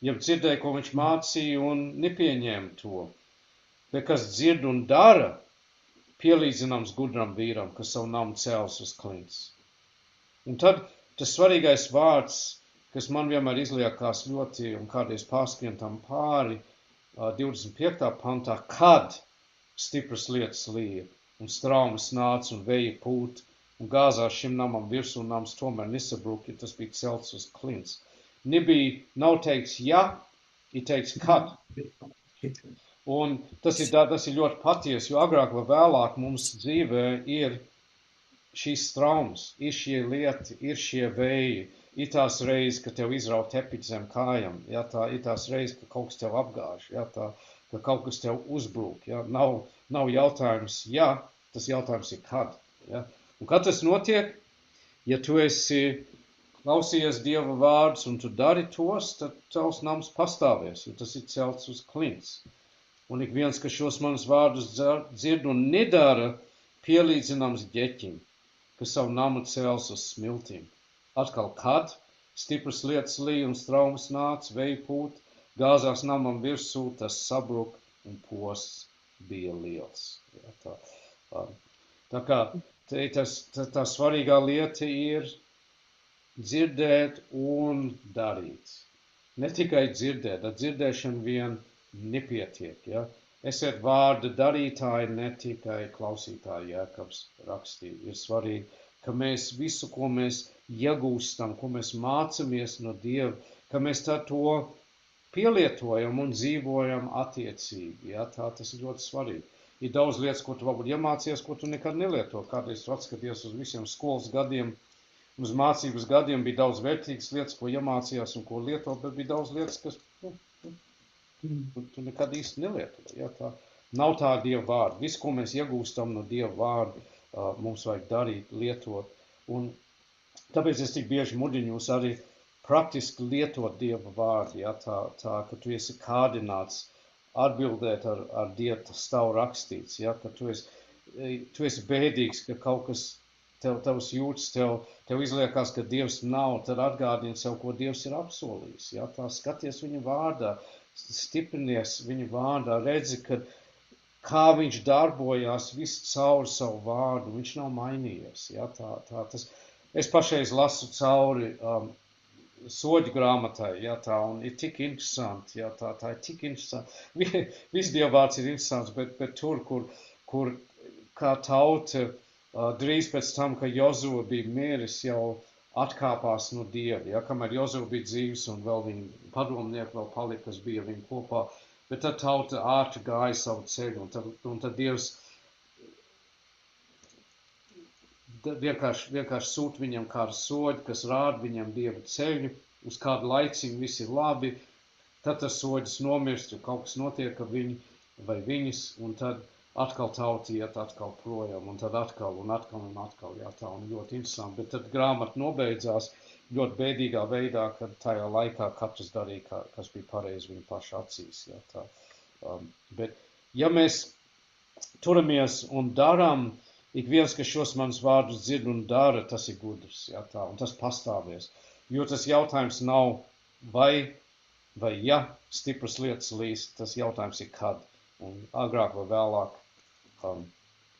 Speaker 1: Ja dzirdēja, ko viņš mācīja un nepieņēma to. Bet kas dzird un dara, pielīdzināms gudram vīram, kas savu namu cēls uz klints. Un tad tas svarīgais vārds, kas man vienmēr izliekās ļoti, un kādreiz pārskrien tam pāri, 25. pantā, kad stipras lietas līja, un straumes nāca un vēja pūt, un gāzās šim namam virsū, un nams tomēr nesabruka, ja tas bija celts uz klints. Nav teikts ja, ir teikts kad. Un tas ir ļoti patiesi, jo agrāk vai vēlāk mums dzīvē ir šīs traumas, ir šie lieti, ir šie vēji, ir tās reizes, ka tev izraut tepiķi zem kājām, ja, ir tās reizes, ka kaut kas tev apgāž, ja, ka kaut kas tev uzbrūk. Ja. Nav jautājums ja, tas jautājums ir kad. Ja. Un kad tas notiek, ja tu esi klausījies Dieva vārdus un tu dari tos, tad tavs nams pastāvēs, jo tas ir celts uz klints. Un ik viens, kas šos manus vārdus dzird un nedara, pielīdzināms ģeķim, kas savu namu cēls uz smiltīm. Atkal kad stipras lietas līja un straumes nāca, vēja pūt, gāzās namam virsū, tas sabruk un posts bija liels. Ja, tā kā tā svarīgā lieta ir dzirdēt un darīt. Ne tikai dzirdēt, ar dzirdēšanu vien nepietiek. Ja? Esiet vārda darītāji, ne tikai klausītāji, Jēkabs rakstīja. Ir svarīgi, ka mēs visu, ko mēs iegūstam, ko mēs mācamies no Dieva, ka mēs to pielietojam un dzīvojam attiecīgi. Ja? Tas ir ļoti svarīgi. ir daudz lietas, ko tu varbūt iemācies, ko tu nekad nelieto. Kādreiz tu atskaties uz visiem skolas gadiem, uz mācības gadiem bija daudz vērtīgas lietas, ko iemācījās un ko lietot, bet bija daudz lietas, kas tu nekad īsti nelieto. Ja, tā nav tā Dieva vārda. Viss, ko mēs iegūstam no Dieva vārda, mums vajag darīt, lietot. Un tāpēc es tik bieži mudinu jūs arī praktiski lietot Dieva vārdu, ja, tā, ka tu esi kārdināts atbildēt ar Dievu, tas stāv rakstīts, ja, ka tu esi bēdīgs, ka kaut kas tavs jūtas, tev izliekās, ka Dievs nav, tad atgādini sev, ko Dievs ir apsolījis, ja, tā skaties viņa vārdā, stiprinies viņa vārdā, redzi, ka kā viņš darbojās visu cauri savu vārdu, viņš nav mainījies, ja, tas. Es pašreiz lasu cauri soļu grāmatai, ja, tā, un ir tik interesanti, ja, tā ir tik interesanti. Viss Dieva vārds ir interesants, bet tur, kur kā tauta drīz pēc tam, ka Jozua bija miris, jau atkāpās no Dieva, ja, kamēr Jozua bija dzīvs un vēl viņa padomnieki vēl palika, kas bija viņa kopā, bet tad tauta ātri gāja savu ceļu, un tad Dievs vienkārši sūt viņam kādu soļu, kas rāda viņam Dieva ceļu, uz kādu laiciņu viss ir labi, tad tas soļus nomirst, jo kaut kas notiek ar viņu vai viņas, un tad atkal tauta iet atkal projām, un tad atkal, jā, tā, un ļoti interesanti, bet tad grāmata nobeidzās ļoti bēdīgā veidā, kad tajā laikā katrs darīja, kas bija pareizi viņa paša acīs, jā, tā. Bet, ja mēs turamies un darām, ik viens, kas šos manus vārdus dzird un dara, tas ir gudrs, ja, tā, un tas pastāvēs. Jo tas jautājums nav vai ja stipras lietas līst, tas jautājums ir kad. Un agrāk vai vēlāk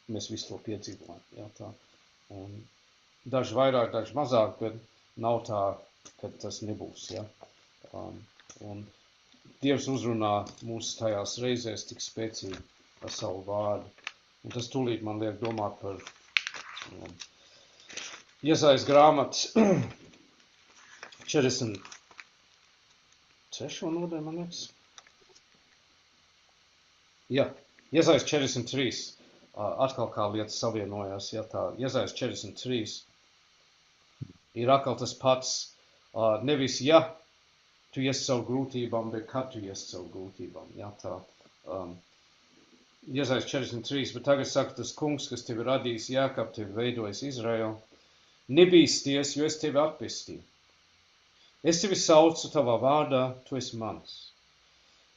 Speaker 1: mēs visu to piedzīvojam, ja, tā. Un daži vairāk, daži mazāk, bet nav tā, ka tas nebūs, ja. Un Dievs uzrunā mūs tajās reizēs tik spēcīgi ar savu vārdu. Un tas tūlīt man liek domāt par Iesajas grāmatas 46. nodaļu, man liekas. Jā, Iesajas 43. Atkal kā lietas savienojās, ja tā. Iesajas 43. Ir atkal tas pats, nevis ja tu iesi savu grūtībām, bet kad tu iesi savu grūtībām, ja tā. Iesajas 43, bet tagad saka tas kungs, kas tevi radījis, Jākab, tevi veidojis Izraēlu. Nebīsties, jo es tevi atpestīju. Es tevi saucu tavā vārdā, tu esi mans.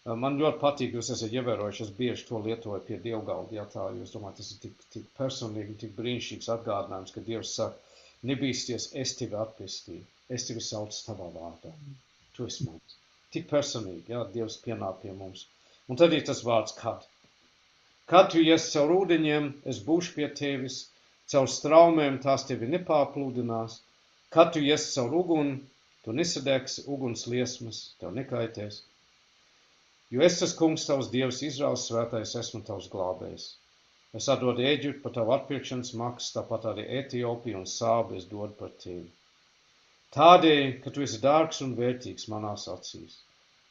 Speaker 1: Man ļoti patīk, jūs esat ievērojuši, es bieži to lietoju pie dievgalda, ja tā, jūs domājat, tas ir tik personīgi, tik brīnišķīgs atgādinājums, ka Dievs saka, nebīsties, es tevi atpestīju. Es tevi saucu tavā vārdā, tu esi mans. Tik personīgi, ja, Dievs pienāk pie mums. Un tad ir tas vārds kad. Kad tu iesi caur ūdeņiem, es būšu pie tevis, caur straumēm tās tevi nepārplūdinās. Kad tu iesi caur uguni, tu nesadegsi uguns liesmas, tev nekaitēs. Jo es tas kungs tavs Dievs, Izraels svētais, esmu tavs glābējs. Es atdodu Ēģiptu par tavu atpirkšanas maksu, tāpat arī Etiopiju un Sābu es dodu par tevi. Tādēļ, ka tu esi dārgs un vērtīgs manās acīs.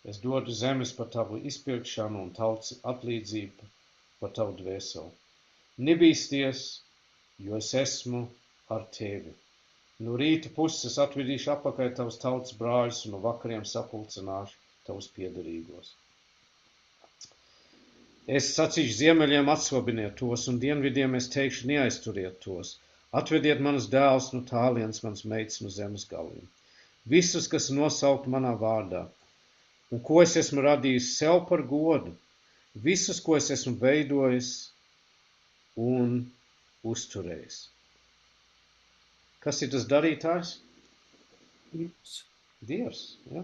Speaker 1: Es dodu zemes par tavu izpirkšanu un tautas atlīdzību par tavu dvēseli. Nebīsties, jo es esmu ar tevi. No rīta puses atvedīšu apakaļ tavus tautas brāļus un no vakariem sapulcināšu tavus piederīgos. Es sacīšu ziemeļiem atsobiniet tos un dienvidiem es teikšu neaizturiet tos. Atvediet manas dēls no tālienes, manas meitas no zemes galiem. Visus, kas nosaukt manā vārdā. Un ko es esmu radījis sev par godu. Visus, ko es esmu veidojis un uzturējis. Kas ir tas darītājs? Dievs, ja.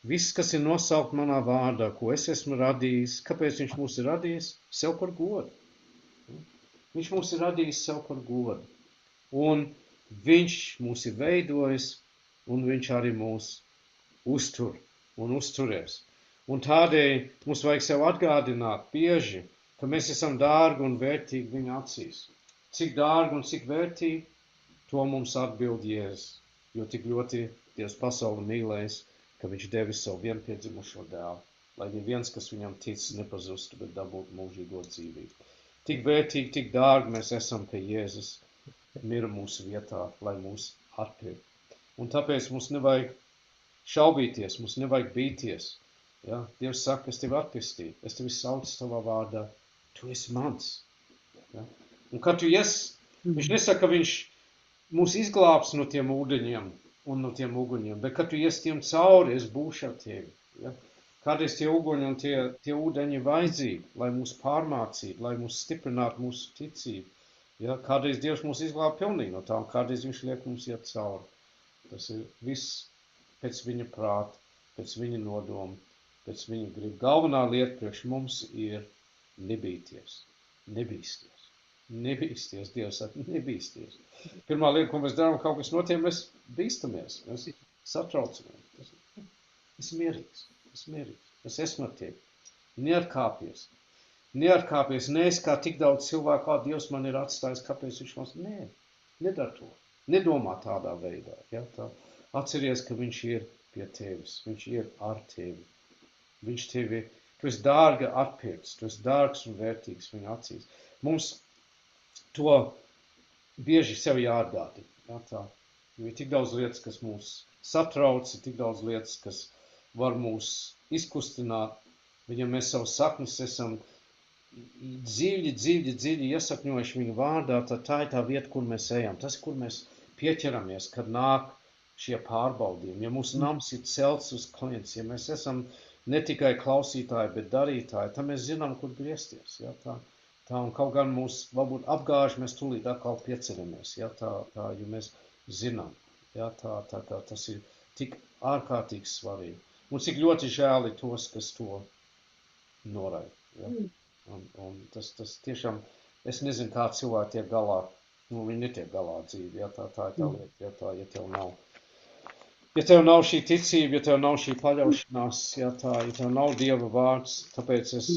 Speaker 1: Viss, kas ir nosaukt manā vārdā, ko es esmu radījis, kāpēc viņš mūs ir radījis? Sev par godu. Viņš mūs ir radījis sev par godu. Un viņš mūs ir veidojis, un viņš arī mūs uztur un uzturēs. Un tādēļ mums vajag sev atgādināt bieži, ka mēs esam dārgi un vērtīgi viņa acīs. Cik dārgi un cik vērtīgi, to mums atbild Jēzus. Jo tik ļoti Dievs pasauli mīlējis, ka viņš devis savu vienpiedzimušo dēlu, lai neviens, kas viņam tic, nepazustu, bet dabūtu mūžīgo dzīvību. Tik vērtīgi, tik dārgi mēs esam, ka Jēzus mira mūsu vietā, lai mūs atpirktu. Un tāpēc mums nevajag šaubīties, mums nevajag bīties. Ja? Dievs saka, es tevi atpestīju, es tevi saucu savā vārdā, tu esi mans. Ja? Un kad tu viņš nesaka, ka viņš mūs izglābs no tiem ūdeņiem un no tiem uguņiem, bet kad tu tiem cauri, es būšu ar tevi. Ja? Kādreiz tie uguņi un tie ūdeņi ir vajadzīgi, lai mūs pārmācītu, lai mūs stiprinātu mūsu ticību. Ja? Kādreiz Dievs mūs izglāb pilnīgi no tā, un kādreiz viņš liek mums iet cauri. Tas ir viss pēc viņa prāta, pēc viņa nodoma, pēc viņa grib. Galvenā lieta priekš mums ir nebīties, nebīsties. Nebīsties, Dievs saka, nebīsties. Pirmā lieta, ko mēs darām, kaut kas notiek, mēs bīstamies, mēs satraucamies. Es mierīgs, es esmu ar tevi. Neatkāpies, neesi kā tik daudz cilvēku, kā Dievs man ir atstājis, kāpēc viņš mums, nedara to. Nedomā tādā veidā, ja, tā. Atceries, ka viņš ir pie tevis, viņš ir ar tevi. Viņš tevi, tu esi dārgi atpirkts, tu esi dārgs un vērtīgs viņa acīs. Mums to bieži sev jāatgādina. Ja, tā. Jo ir tik daudz lietas, kas mūs satrauc, ir tik daudz lietas, kas var mūs izkustināt. Ja mēs savu saknes esam dziļi iesakņojuši viņa vārdā, tad tā ir tā vieta, kur mēs ejam. Tas, kur mēs pieķeramies, kad nāk šie pārbaudījumi. Ja mūsu nams ir celts uz klients, ja mēs esam ne tikai klausītāji, bet darītāji, tad mēs zinām, kur griezties. Ja, tā, un kaut gan mūs varbūt apgāž, mēs tūlīt atkal pieceramies. Ja, tā, jo mēs zinām. Ja, tā kā tas ir tik ārkārtīgi svarīgi. Un cik ļoti žēl ir tos, kas to noraida. Ja. Un tas tiešām, es nezinu, kā cilvēki tiek galā, viņi netiek galā dzīvi. Ja, tā ir tā lieta, ja tev nav šī ticība, ja tev nav šī paļaušanās, ja tev nav Dieva vārds, tāpēc es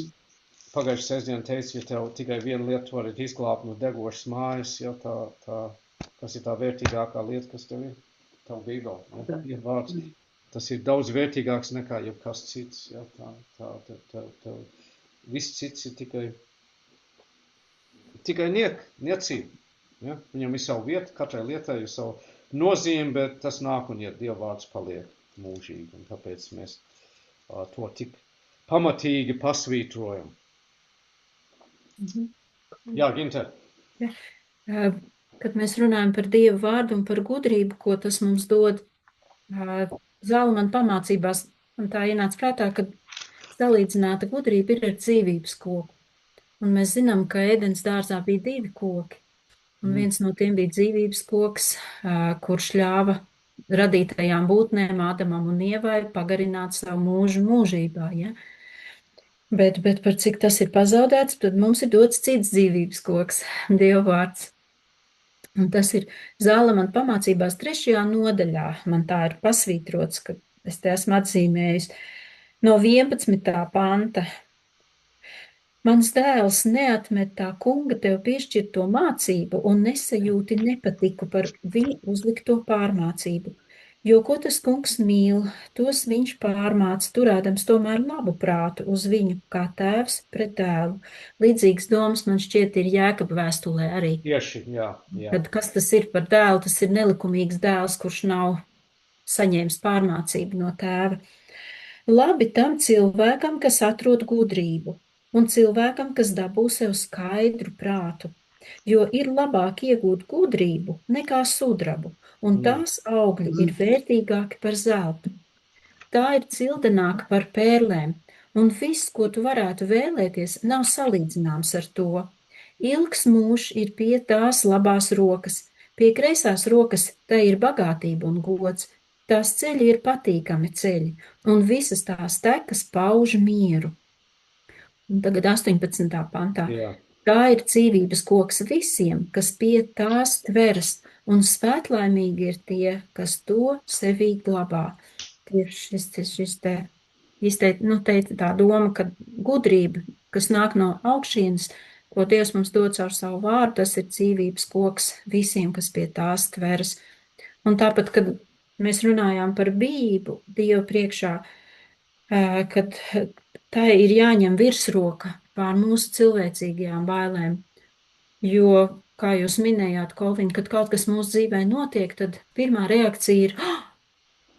Speaker 1: pagājušajā sestdien teicu, ja tev tikai viena lieta var izglābt no degošas mājas, ja kas ir tā vērtīgākā lieta, kas tev ir, tavu Bībeli, ja, ir vārds. Tas ir daudz vērtīgāks nekā jebkas cits, ja, tev viss cits ir tikai niecība, ja, viņam ir savu vietu, katrai lietai ir savu nozīme, bet tas nāk un iet, Dieva vārds paliek mūžīgi, un tāpēc mēs to tik pamatīgi pasvītrojam. Jā, Ginter.
Speaker 6: Ja. Kad mēs runājam par Dieva vārdu un par gudrību, ko tas mums dod, Zalamana pamācībās, man tā ienāca prātā, ka salīdzināta gudrība ir ar dzīvības koku. Un mēs zinām, ka Ēdens dārzā bija 2 koki. Un viens no tiem bija dzīvības koks, kurš ļāva radītajām būtnēm, Ādamam un Ievai, pagarināt savu mūžu mūžībā. Ja? Bet par cik tas ir pazaudēts, tad mums ir dots cits dzīvības koks, Dieva vārds. Un tas ir Zalamana pamācībās 3. nodaļā. Man tā ir pasvītrots, ka es te esmu atzīmējis no 11. panta. Mans dēls neatmet tā kunga tev piešķirto mācību un nesajūti nepatiku par viņu uzlikto pārmācību. Jo ko tas kungs mīl, tos viņš pārmāca, turēdams tomēr labu prātu uz viņu, kā tēvs pret dēlu. Līdzīgas domas man šķiet ir Jēkaba vēstulē arī.
Speaker 1: Tieši, jā.
Speaker 6: Kad kas tas ir par dēlu, tas ir nelikumīgs dēls, kurš nav saņēmis pārmācību no tēva. Labi tam cilvēkam, kas atrod gudrību, un cilvēkam, kas dabū sev skaidru prātu, jo ir labāk iegūt gudrību nekā sudrabu, un tās augļi ir vērtīgāki par zeltu. Tā ir cildenāka par pērlēm, un viss, ko tu varētu vēlēties, nav salīdzināms ar to. Ilgs mūžs ir pie tās labās rokas, pie kreisās rokas tai ir bagātība un gods, tās ceļi ir patīkami ceļi, un visas tās tekas pauž mieru. Un tagad 18. pantā.
Speaker 1: Jā.
Speaker 6: Tā ir dzīvības koks visiem, kas pie tās tveras, un svētlaimīgi ir tie, kas to sevī glabā. Tieši šis te tā doma, ka gudrība, kas nāk no augšienes, ko Dievs mums dod caur savu vārdu, tas ir dzīvības koks visiem, kas pie tās tveras. Un tāpat, kad mēs runājām par bijību Dievu priekšā, kad tā ir jāņem virsroka pār mūsu cilvēcīgajām bailēm. Jo, kā jūs minējāt, Kolviņ, kad kaut kas mūsu dzīvē notiek, tad pirmā reakcija ir,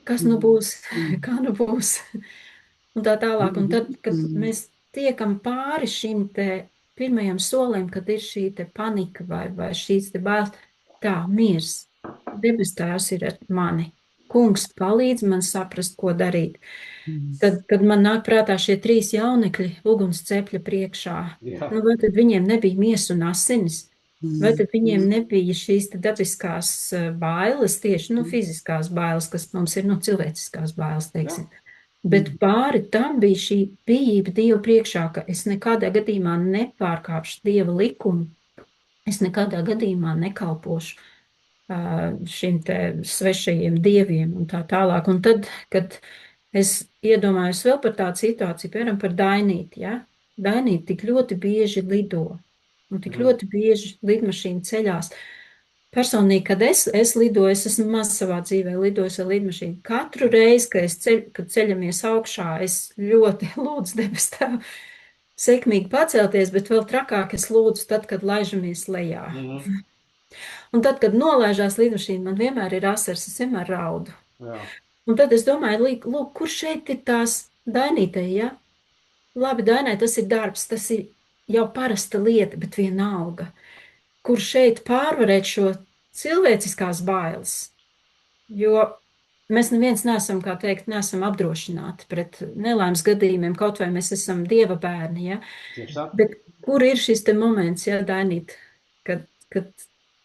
Speaker 6: kas nu būs, kā nu būs, un tā tālāk. Un tad, kad mēs tiekam pāri šim te pirmajam solim, kad ir šī te panika vai šīs te bailes, tā, miers, debes tēvs ir ar mani. Kungs palīdz man saprast, ko darīt. Tad man nāk prātā šie 3 jaunekļi uguns cepļa priekšā.
Speaker 1: Jā.
Speaker 6: Nu, vai tad viņiem nebija miesa un asinis? Vai tad viņiem nebija šīs te dabiskās bailes, tieši, fiziskās bailes, kas mums ir, cilvēciskās bailes, teiksim. Bet pāri tam bija šī bijība Dievu priekšā, ka es nekādā gadījumā nepārkāpšu Dieva likumu, es nekādā gadījumā nekalpošu šim te svešajiem dieviem un tā tālāk. Un tad, kad es iedomājos vēl par tādu situāciju, piemēram, par Dainīti, ja? Dainīti tik ļoti bieži lido, un tik ļoti bieži lidmašīna ceļās. Personīgi, kad es lidoju, es esmu maz savā dzīvē lidojis ar lidmašīnu. Katru reizi, kad ceļamies augšā, es ļoti lūdzu debes tēvu sekmīgi pacelties, bet vēl trakāk es lūdzu tad, kad laižamies lejā. Un tad, kad nolaižās lidmašīna, man vienmēr ir asars, es vienmēr raudu.
Speaker 1: Jā.
Speaker 6: Un tad es domāju, lūk, kur šeit ir tās Dainītei, ja? Labi, Dainai, tas ir darbs, tas ir jau parasta lieta, bet vienalga. Kur šeit pārvarēt šo cilvēciskās bailes? Jo mēs neviens neesam, kā teikt, neesam apdrošināti pret nelaimes gadījumiem, kaut vai mēs esam Dieva bērni, ja? Bet kur ir šis te moments, ja, Dainīt, kad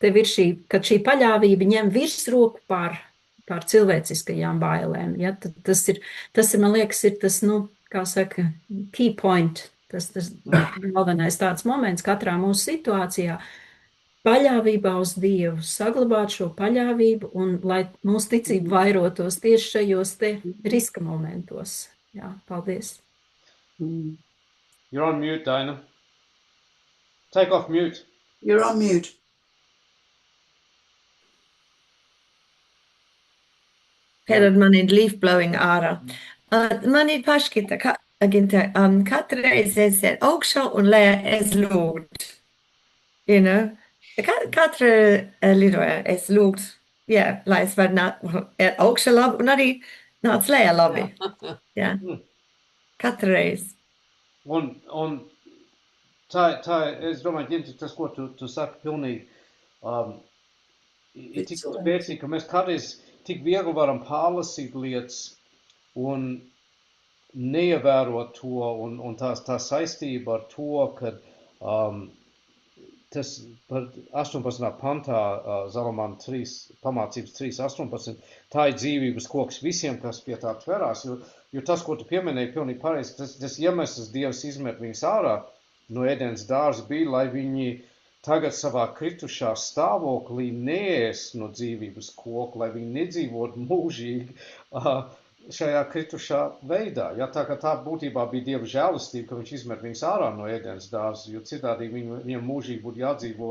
Speaker 6: tev ir kad šī paļāvība ņem virsroku pār cilvēciskajām bailēm, ja? Tas ir, man liekas, ir tas, kā saka, key point, tas galvenais tāds moments katrā mūsu situācijā. Paļāvībā uz Dievu, saglabāt šo paļāvību un lai mūsu ticība vairotos tieši šajos te riska momentos. Jā, paldies.
Speaker 1: You're on mute, Dinah. Take off mute.
Speaker 3: You're on mute.
Speaker 7: Herad, man ir leaf blowing ārā. Man ir paškita, katru reizi es augšā un lejā es lūgtu. You know? Katra lidoja es lūgtu, lai es varu nākt augšā labi un arī nāc lejā labi. Jā. Katru reizi.
Speaker 1: Un tā, es domāju, Ginti, tas, ko tu saki pilnīgi, ir tik spēcīgi, ka mēs kādreiz tik viegli varam pārlasīt lietas un neievērot to, un tā saistība ar to, ka tas par 18. pantā, Zalamāna 3, pamācības 3.18, tā ir dzīvības koks visiem, kas pie tā tverās, jo tas, ko tu pieminēji, pilnīgi pareizi, tas iemesls Dievs izmet viņus ārā no Ēdens dārza bija, lai viņi tagad savā kritušā stāvoklī neēs no dzīvības koka, lai viņi nedzīvot mūžīgi šajā kritušā veidā. Ja, tā būtībā bija Dieva žēlastība, ka viņš izmet viņus ārā no Ēdens dārza, jo citādi viņiem mūžīgi būtu jādzīvo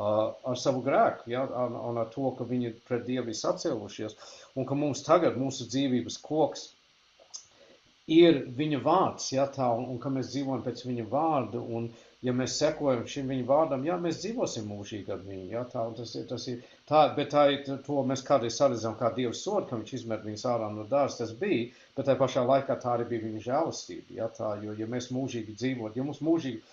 Speaker 1: ar savu grēku, ja, un ar to, ka viņi pret Dievu ir sacēlušies, un ka mums tagad mūsu dzīvības koks ir viņa vārds, ja, tā, un ka mēs dzīvojam pēc viņa vārda, un ja mēs sekojam šim viņa vārdam, jā, mēs dzīvosim mūžīgi ar viņu, jā, tā, un tas ir tā, bet tā ir, to mēs kādreiz saredzam kā Dieva sodu, ka viņš izmet viņus ārā no dārza, tas bija, bet tā pašā laikā tā arī bija viņa žēlastība, jā, tā, jo, ja mēs mūžīgi dzīvot, ja mums mūžīgi,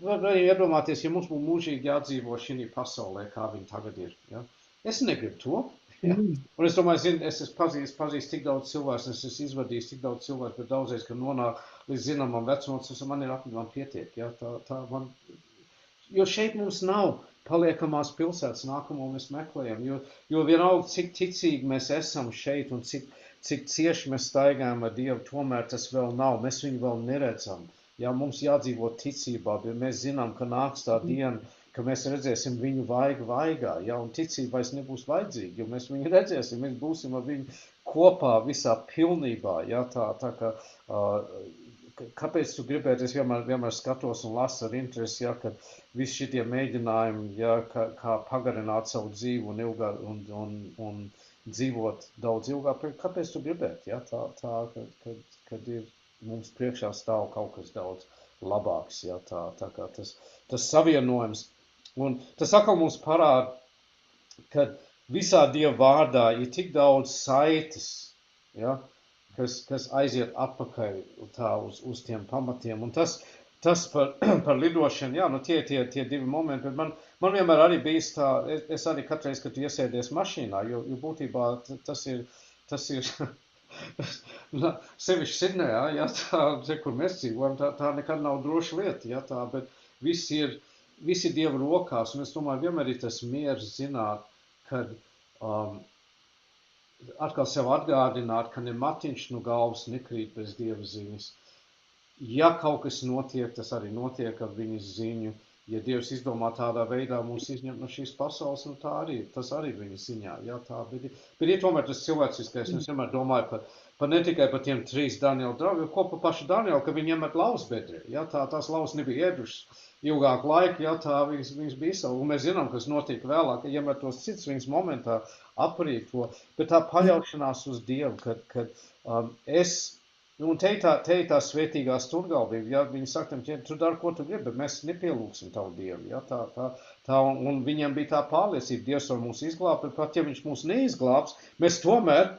Speaker 1: var iedomāties, ja mums būtu mūžīgi jādzīvo šī pasaulē, kā viņa tagad ir, jā, es negribu to, jā, un es domāju, es pazīstu tik daudz cilvēks, es esmu izvadījis tik daudz cilvēks, bet daudzreiz, kad nonāk līdz zināmam vecumam, man ir man pietiek, jā, tā man, jo šeit mums nav paliekamās pilsētas nākamo mēs meklējam, jo vienalga, cik ticīgi mēs esam šeit un cik cieši mēs staigājam ar Dievu, tomēr tas vēl nav, mēs viņu vēl neredzam, jā, mums jādzīvo ticībā, bet mēs zinām, ka nāks tā diena, ka mēs redzēsim viņu vaigā, ja, un ticība vairs nebūs vajadzīga, jo mēs viņu redzēsim, mēs būsim ar viņu kopā visā pilnībā, ja, tā kā, kāpēc tu gribētu, es vienmēr skatos un lasu ar interesi, ja, ka visi šitie mēģinājumi, ja, kā pagarināt savu dzīvi un dzīvot daudz ilgāk, kāpēc tu gribētu, ja, kad ir mums priekšā stāv kaut kas daudz labāks, ja, tā kā tas savienojums. Un tas atkal mums parāda, ka visā Dieva vārdā ir tik daudz saites, ja, kas aiziet atpakaļ tā uz tiem pamatiem. Un tas par lidošanu, jā, nu tie divi momenti, bet man vienmēr arī bijis tā, es arī katreiz, kad iesēdies mašīnā, jo būtībā tas ir sevišķi Sidnejā, ja, tā, kur mēs dzīvojam, tā nekad nav droša lieta, ja, tā, bet visi ir Dieva rokās, un es domāju, vienmēr ir tas miers zināt, kad atkal sev atgādināt, ka ne matiņš no galvas nekrīt bez Dieva ziņas. Ja kaut kas notiek, tas arī notiek ar viņas ziņu. Ja Dievs izdomā tādā veidā mūs izņemt no šīs pasaules, nu tas arī viņa ziņā. Ja, tā, bet ir tomēr tas cilvēciskais, es vienmēr domāju par ne tikai par tiem 3 Daniela draugiem, ko par pašu Danielu, ka viņi iemet lausbedrē. Ja, tās laus nebija ēdušas ilgāku laiku, ja, tā viņas bija savu. Un mēs zinām, kas notika vēlāk, ja iemet tos cits viņas momentā aprīko. Bet tā paļaušanās uz Dievu, kad un te ir tā svētīgā stundgalvība, ja viņi saka, tu dari, ko tu gribi, bet mēs nepielūksim tavu Dievu, ja, tā, un viņiem bija tā pārliecība, Dievs var mūs izglābt, bet pat ja viņš mūs neizglābs, mēs tomēr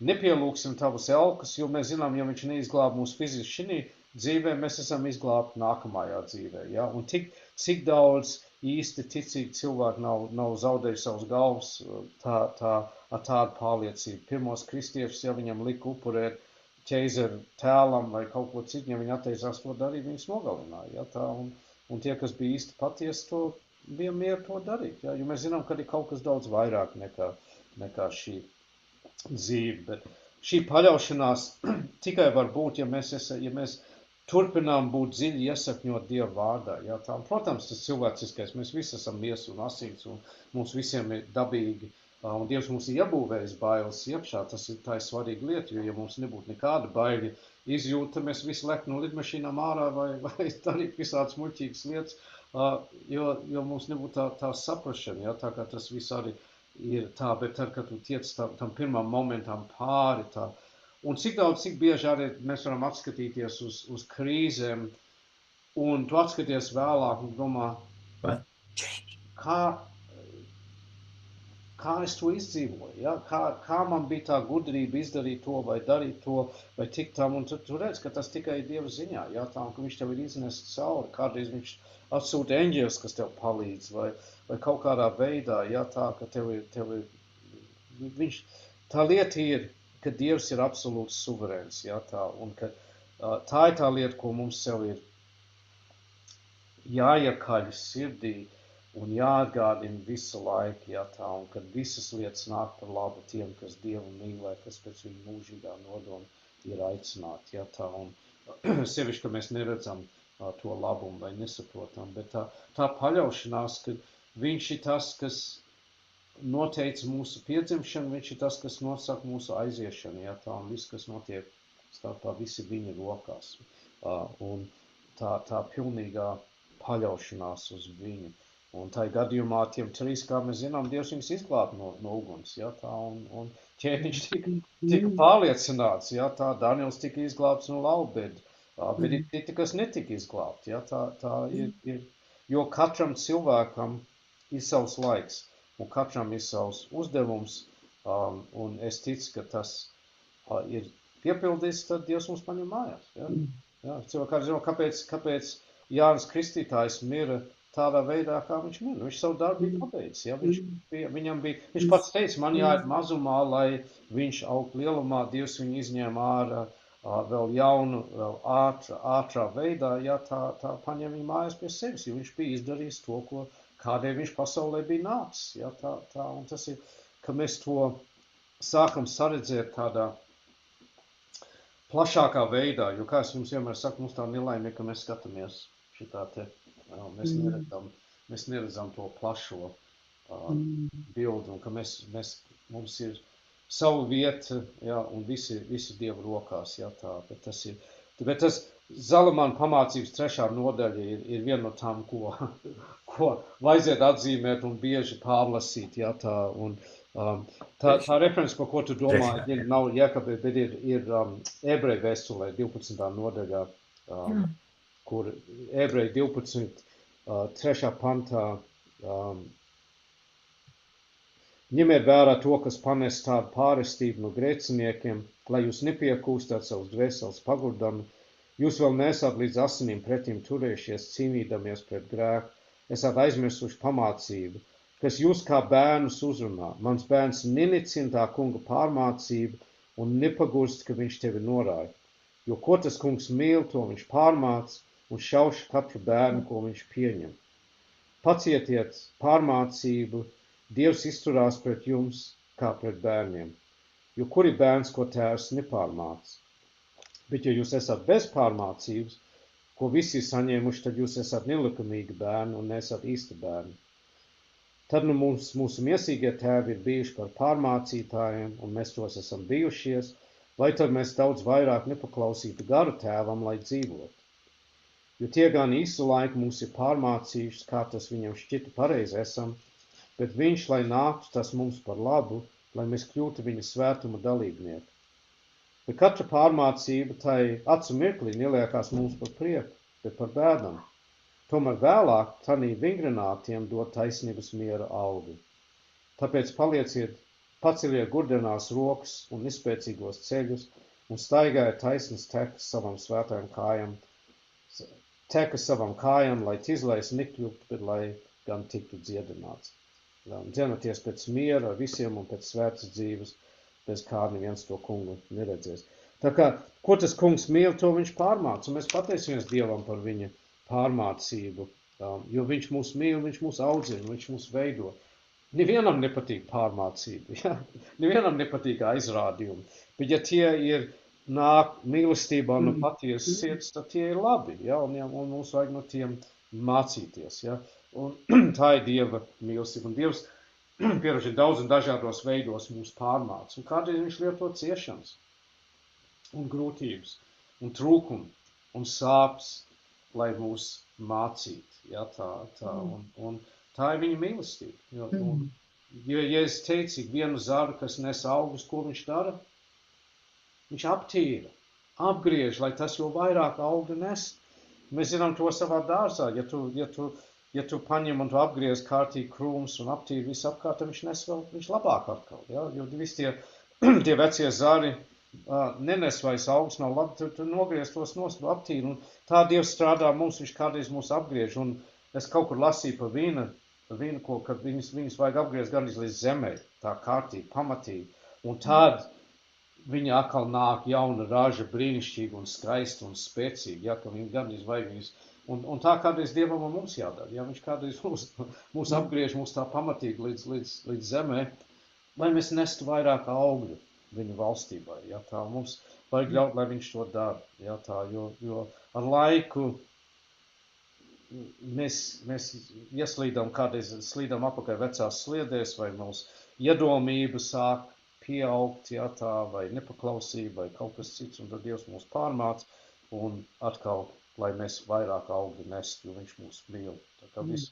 Speaker 1: nepielūksim tavus elkus, jo mēs zinām, ja viņš neizglāb mūs fiziski šī dzīvē, mēs esam izglābti nākamajā dzīvē, ja, un cik daudz īsti ticīgi cilvēki nav zaudējuši savus galvas ar tādu pārliecību. Pirmos kristiešus, ja viņam lika upurēt ķeizaru tēlam vai kaut ko citu, ja viņi atteicās to darīt, viņus nogalināja. Ja, tā, un tie, kas bija īsti patiesi, to bija mieru to darīt. Ja, jo mēs zinām, ka ir kaut kas daudz vairāk nekā šī dzīve. Bet šī paļaušanās tikai var būt, ja mēs turpinām būt dziļi iesakņot Dieva vārdā. Ja, tā, protams, tas cilvēciskais, mēs visi esam miesa un asins, un mums visiem ir dabīgi. Un Dievs mums ir iebūvējis bailes iekšā, tā ir svarīga lieta, jo ja mums nebūtu nekāda baili izjūta, mēs visi lektu no lidmašīnām ārā vai darīt visādas muļķīgas lietas, jo mums nebūtu tā saprašana, ja, tā kā tas viss arī ir tā, bet tad, kad tu tiec tam pirmam momentam pāri, tā, un cik bieži arī mēs varam atskatīties uz krīzēm, un tu atskaties vēlāk un domā, kā es to izdzīvoju, ja? Kā man bija tā gudrība izdarīt to vai darīt to vai tikt tam, un tu redz, ka tas tikai ir Dieva ziņā, ja? Tā, ka viņš tev ir iznests cauri, kādreiz viņš atsūta eņģeļus, kas tev palīdz, vai kaut kādā veidā, ja? Tā, ka tev ir tā lieta ir, ka Dievs ir absolūts suverēns, ja? Tā, un ka tā ir tā lieta, ko mums sev ir jāiekaļ sirdī, un jāatgādina visu laiku, ja, tā, un kad visas lietas nāk par labu tiem, kas Dievu mīlē, kas pēc viņa mūžīgā nodoma ir aicināti, ja, tā, un sevišķi, ka mēs neredzam to labumu vai nesaprotam, bet tā paļaušanās, ka viņš ir tas, kas noteica mūsu piedzimšanu, viņš ir tas, kas nosaka mūsu aiziešanu, ja, tā, un viss, kas notiek starpā, visi viņa rokās, un tā pilnīgā paļaušanās uz viņu. Un tā gadījumā tiem 3, kā mēs zinām, Dievs viņus izglāb no uguns, ja, tā, un ķēniņš tika pārliecināts, ja, tā, Daniels tika izglābts no laubēda, bet ir kas netika izglābt, ja, tā ir, jo katram cilvēkam ir savs laiks, un katram ir savs uzdevums, un es ticu, ka tas ir piepildīts, tad Dievs mums paņem mājās, ja, ja, cilvēki zina, kāpēc Jānis Kristītājs mira tādā veidā, kā viņš mira. Viņš savu darbu bija pabeidzis. Ja? Viņš pats teica, man jāiet mazumā, lai viņš augt lielumā. Dievs viņu izņēma ārā vēl jaunu, vēl ātrā veidā, ja tā paņem viņu mājas pie sevis, jo viņš bija izdarījis to, kādēļ viņš pasaulē bija nācis. Ja? Un tas ir, ka mēs to sākam saredzēt tādā plašākā veidā, jo, kā es jums vienmēr saku, mums tā nelaime, ka mēs skatāmies šitā te. Mēs neredzam to plašo bildi, un ka mums ir savu vietu, ja, un visi Dieva rokās, ja, tā, bet tas Zalamana pamācības 3. nodaļa ir viena no tām, ko vajadzētu atzīmēt un bieži pārlasīt, ja, tā, un Tā referents, par ko tu domā, nav Jēkabē, bet ir Ebreju vēstulē 12. nodaļā, kur Ebreju 12, 3. pantā, ņemiet vērā to, kas panes tādu pārestību no grēciniekiem, lai jūs nepiekūstāt savus dvēseles pagurdami, jūs vēl nesat līdz asinīm pretim turējušies, cīnīdamies pret grēku, esat aizmirsuši pamācību, kas jūs kā bērnus uzrunā. Mans bērns nenicina tā kunga pārmācību un nepagurst, ka viņš tevi norāja. Jo ko tas kungs mīl, to viņš pārmāc un šauš katru bērnu, ko viņš pieņem. Pacietiet pārmācību, Dievs izturās pret jums kā pret bērniem. Jo kuri bērns, ko tēvs nepārmāc? Bet ja jūs esat bez pārmācības, ko visi saņēmuši, tad jūs esat nelikumīgi bērni un nesat īsti bērni. Tad nu mūsu miesīgie tēvi ir bijuši par pārmācītājiem, un mēs tos esam bijušies, lai tad mēs daudz vairāk nepaklausītu garu tēvam, lai dzīvotu. Jo tie gan īsu laiku mūs ir pārmācījuši, kā tas viņam šķita pareizi esam, bet viņš, lai nāktu tas mums par labu, lai mēs kļūtu viņa svētuma dalībnieki. Bet katra pārmācība tai acu mirklī neliekās mums par prieku, bet par bēdam. Tomēr vēlāk tanī vingrinātiem dod taisnības miera algu. Tāpēc paceliet gurdenās rokas un nespēcīgos ceļus un staigājiet taisnas tekas savam svētajam kājam, tekas savam kājam, lai ķizlais nekļūtu, bet lai gan tiktu dziedināts. Dzenaties pēc miera visiem un pēc svētas dzīves, bez kā neviens to kungu neredzēs. Tā kā, ko tas kungs mīl, to viņš pārmāc, un mēs pateicamies Dievam par viņa pārmācību, jo viņš mūs mīl, viņš mūs audzina, viņš mūs veido. Nevienam nepatīk pārmācība, ja? Nevienam nepatīk aizrādījumi, bet ja tie ir nāk mīlestībā no patiesas sirds, tad tie ir labi, ja? Un mums vajag no tiem mācīties, ja? Un tā ir Dieva mīlestība, un Dievs pieroši daudz un dažādos veidos mūs pārmāc, un kādreiz viņš lieto ciešanas, un grūtības, un trūkumu, un sāpes, lai mūs mācītu, ja, un tā ir viņa mīlestība. Ja es teicu, vienu zaru, kas nes augus, ko viņš dara? Viņš aptīra, apgriež, lai tas jau vairāk auga nes. Mēs zinām to savā dārzā, ja tu paņem un tu apgriez kārtīgi krūmus un aptīri visu apkārt, tad viņš nes vēl, viņš labāk atkal, ja? Jo visi tie vecie zari nenes vairs augus, nav labi, tu nogriez tos nost, aptīri, un tā Dievs strādā mums, viņš kādreiz mūs apgriež, un es kaut kur lasīju par vīnu, kad viņus vajag apgriezt gan līdz zemē, tā kārtīgi, pamatīgi, un tad viņa atkal nāk jauna raža, brīnišķīga un skaista un spēcīga, ja, ka viņi gan izvajag viņus, un tā kādreiz Dievam un mums jādara, ja, viņš kādreiz mūs apgriež, mūs tā pamatīgi līdz zemē, lai mēs nestu vairāk augļu viņa valstībai, ja, tā mums vajag ļaut, lai viņš to dara, ja, tā, jo ar laiku mēs ieslīdam kādreiz, slīdam apakaļ vecās sliedēs, vai mūsu iedomība sāk pieaugt, ja, tā, vai nepaklausība, vai kaut kas cits, un tad Dievs mūs pārmāc, un atkal, lai mēs vairāk augļu nest, jo viņš mūs mīl. Tā kā viss.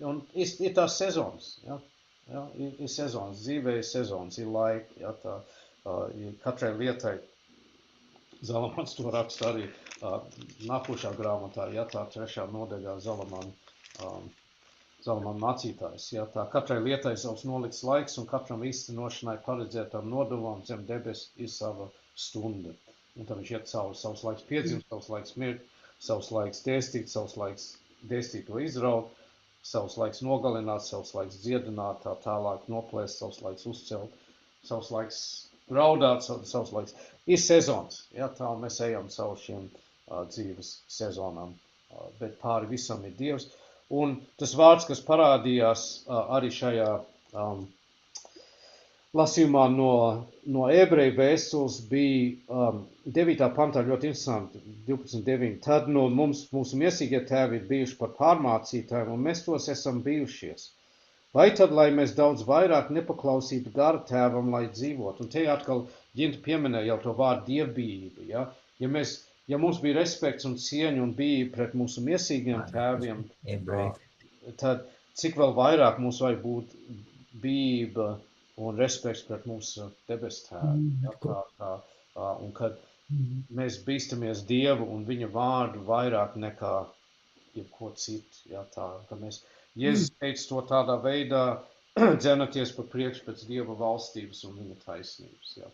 Speaker 1: Un ir tās sezonas, ja. Ja, ir sezonas, dzīvē ir sezonas, ir laiki, ja, tā, katrai lietai, Zalamans to raksta arī nākošā grāmatā, ja, tā 3. nodaļā Zalamana mācītājs, ja, tā katrai lietai savs nolikts laiks, un katram īstenošanai paredzētam nodomam zem debes ir sava stunda. Un tad viņš iet savs laiks piedzimt, savs laiks mirt, savs laiks dēstīt, savs laiks dēstīt to izraut, savs laiks nogalināt, savs laiks dziedināt, tā tālāk noplēst, savs laiks uzcelt, savs laiks raudāt, savs laiks. Ir sezons, ja, tā mēs ejam caur šiem dzīves sezonām, bet pāri visam ir Dievs. Un tas vārds, kas parādījās arī šajā lasījumā no Ebreju vēstules, bija 9. pantā ļoti interesanti, 12.9. Tad no mūsu miesīgie tēvi ir bijuši par pārmācītājiem, un mēs tos esam bijušies. Vai tad, lai mēs daudz vairāk nepaklausītu gara tēvam, lai dzīvot? Un te atkal Ginta pieminēja jau to vārdu dievbijība. Ja? Ja mums bija respekts un cieņa un bija pret mūsu miesīgiem tēviem, tad cik vēl vairāk mums vajag būt bība un respekts pret mūsu debes tēvu. Ja, un kad mēs bīstamies Dievu un viņa vārdu vairāk nekā jebko citu. Ja, ka mēs, Jēzus teica to tādā veidā, dzenaties pa priekšu pēc Dieva valstības un viņa taisnības. Ja,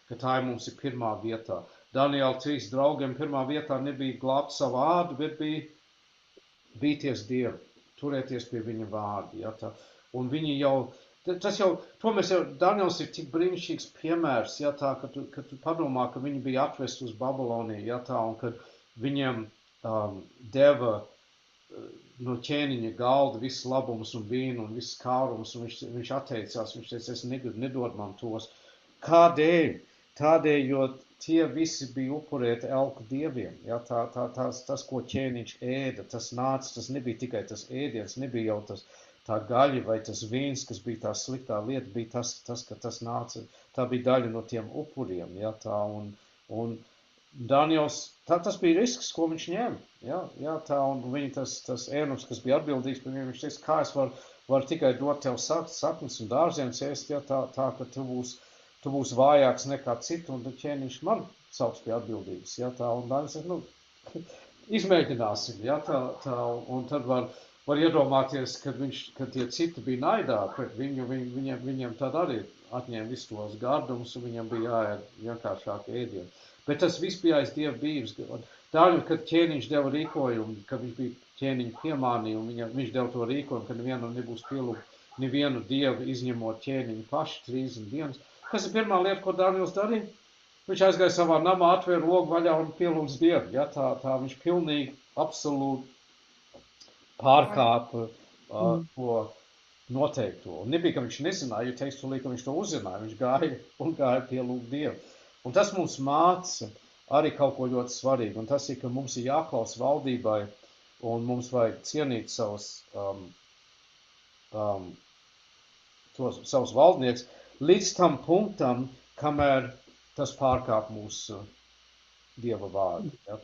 Speaker 1: ka tā mums ir pirmā vietā. Daniela 3 draugiem pirmā vietā nebija glābt savu ādu, bet bija bīties Dievu, turēties pie viņa vārda. Ja, un viņi jau, Daniels ir tik brīnišķīgs piemērs, ja, kad tu padomā, ka viņi bija atvesti uz Babiloniju, ja, un kad viņiem deva no ķēniņa galda viss labums un vīnu un viss kārums, un viņš atteicās, viņš teica, es negribu, nedod man tos. Kādēļ? Tādēļ, jo tie visi bija upurēti elku dieviem. Ja, tas, ko ķēniņš ēda, tas nebija tikai tas ēdiens, nebija jau tā gaļa vai tas vīns, kas bija tā sliktā lieta, bija tas, ka tas nāca, tā bija daļa no tiem upuriem. Ja, un Daniels, tas bija risks, ko viņš ņēma. Ja, un viņa tas ēnums, kas bija atbildīgs par viņu, viņš teica, kā es varu tikai dot tev saknes un dārziens ēst, ja, tā, ka tu būsi vājāks nekā citu, un ķēniņš man sauks pie atbildības. Ja, un Daniels saka, izmēģināsim. Ja, un tad var iedomāties, kad tie citi bija naidā pret viņu, viņiem tad arī atņēma visu tos gardumus, un viņam bija jāēd vienkāršāk ēdienu. Bet tas viss bija aiz Dieva bības. Daļu, kad ķēniņš deva rīkojumu, kad viņš bija ķēniņu piemānījumu, viņš deva to rīkojumu, ka nevienam nebūs pielūgt nevienu dievu, izņemot ķēniņu paši 30 dienas. Kas ir pirmā lieta, ko Daniels darīja? Viņš aizgāja savā namā, atvēra logu vaļā un pielūdz Dievu. Ja, tā viņš pilnīgi, absolūti pārkāpa to noteikto. Un nebija, ka viņš nezināja, jo teiks tūlīt, ka viņš to uzzināja. Viņš gāja pielūgt Dievu. Un tas mums māca arī kaut ko ļoti svarīgu. Un tas ir, ka mums ir jāklaus valdībai un mums vajag cienīt savus valdnieks līdz tam punktam, kamēr tas pārkāp mūsu Dieva vārdu. Ja,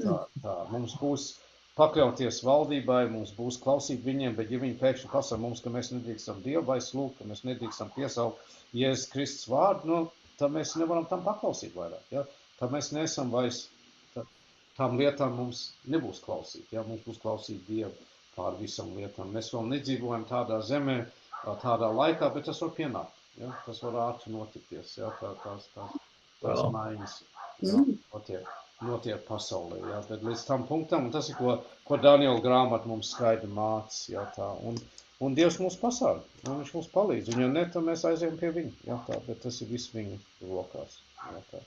Speaker 1: mums būs pakļauties valdībai, mums būs klausīt viņiem, bet ja viņi pēkšņi pasaka mums, ka mēs nedrīkstam Dievu aizlūgt, ka mēs nedrīkstam piesaukt Jēzus Kristus vārdu, tad mēs nevaram tam paklausīt vairāk. Ja? Tad mēs neesam vairs, tām lietām mums nebūs klausīt. Ja? Mums būs klausīt Dievu pār visam lietām. Mēs vēl nedzīvojam tādā zemē, tādā laikā, bet tas var pienākt. Ja? Tas var ātri notikties. Ja? Tās maiņas notiek pasaulē. Ja? Bet līdz tam punktam, un tas ir, ko Daniela grāmata mums skaidri māca. Ja? Un Dievs mūs pasarg, un viņš mums palīdz. Un ja ne, tad mēs aizējam pie viņa. Ja, bet tas ir viss viņa rokās. Ja,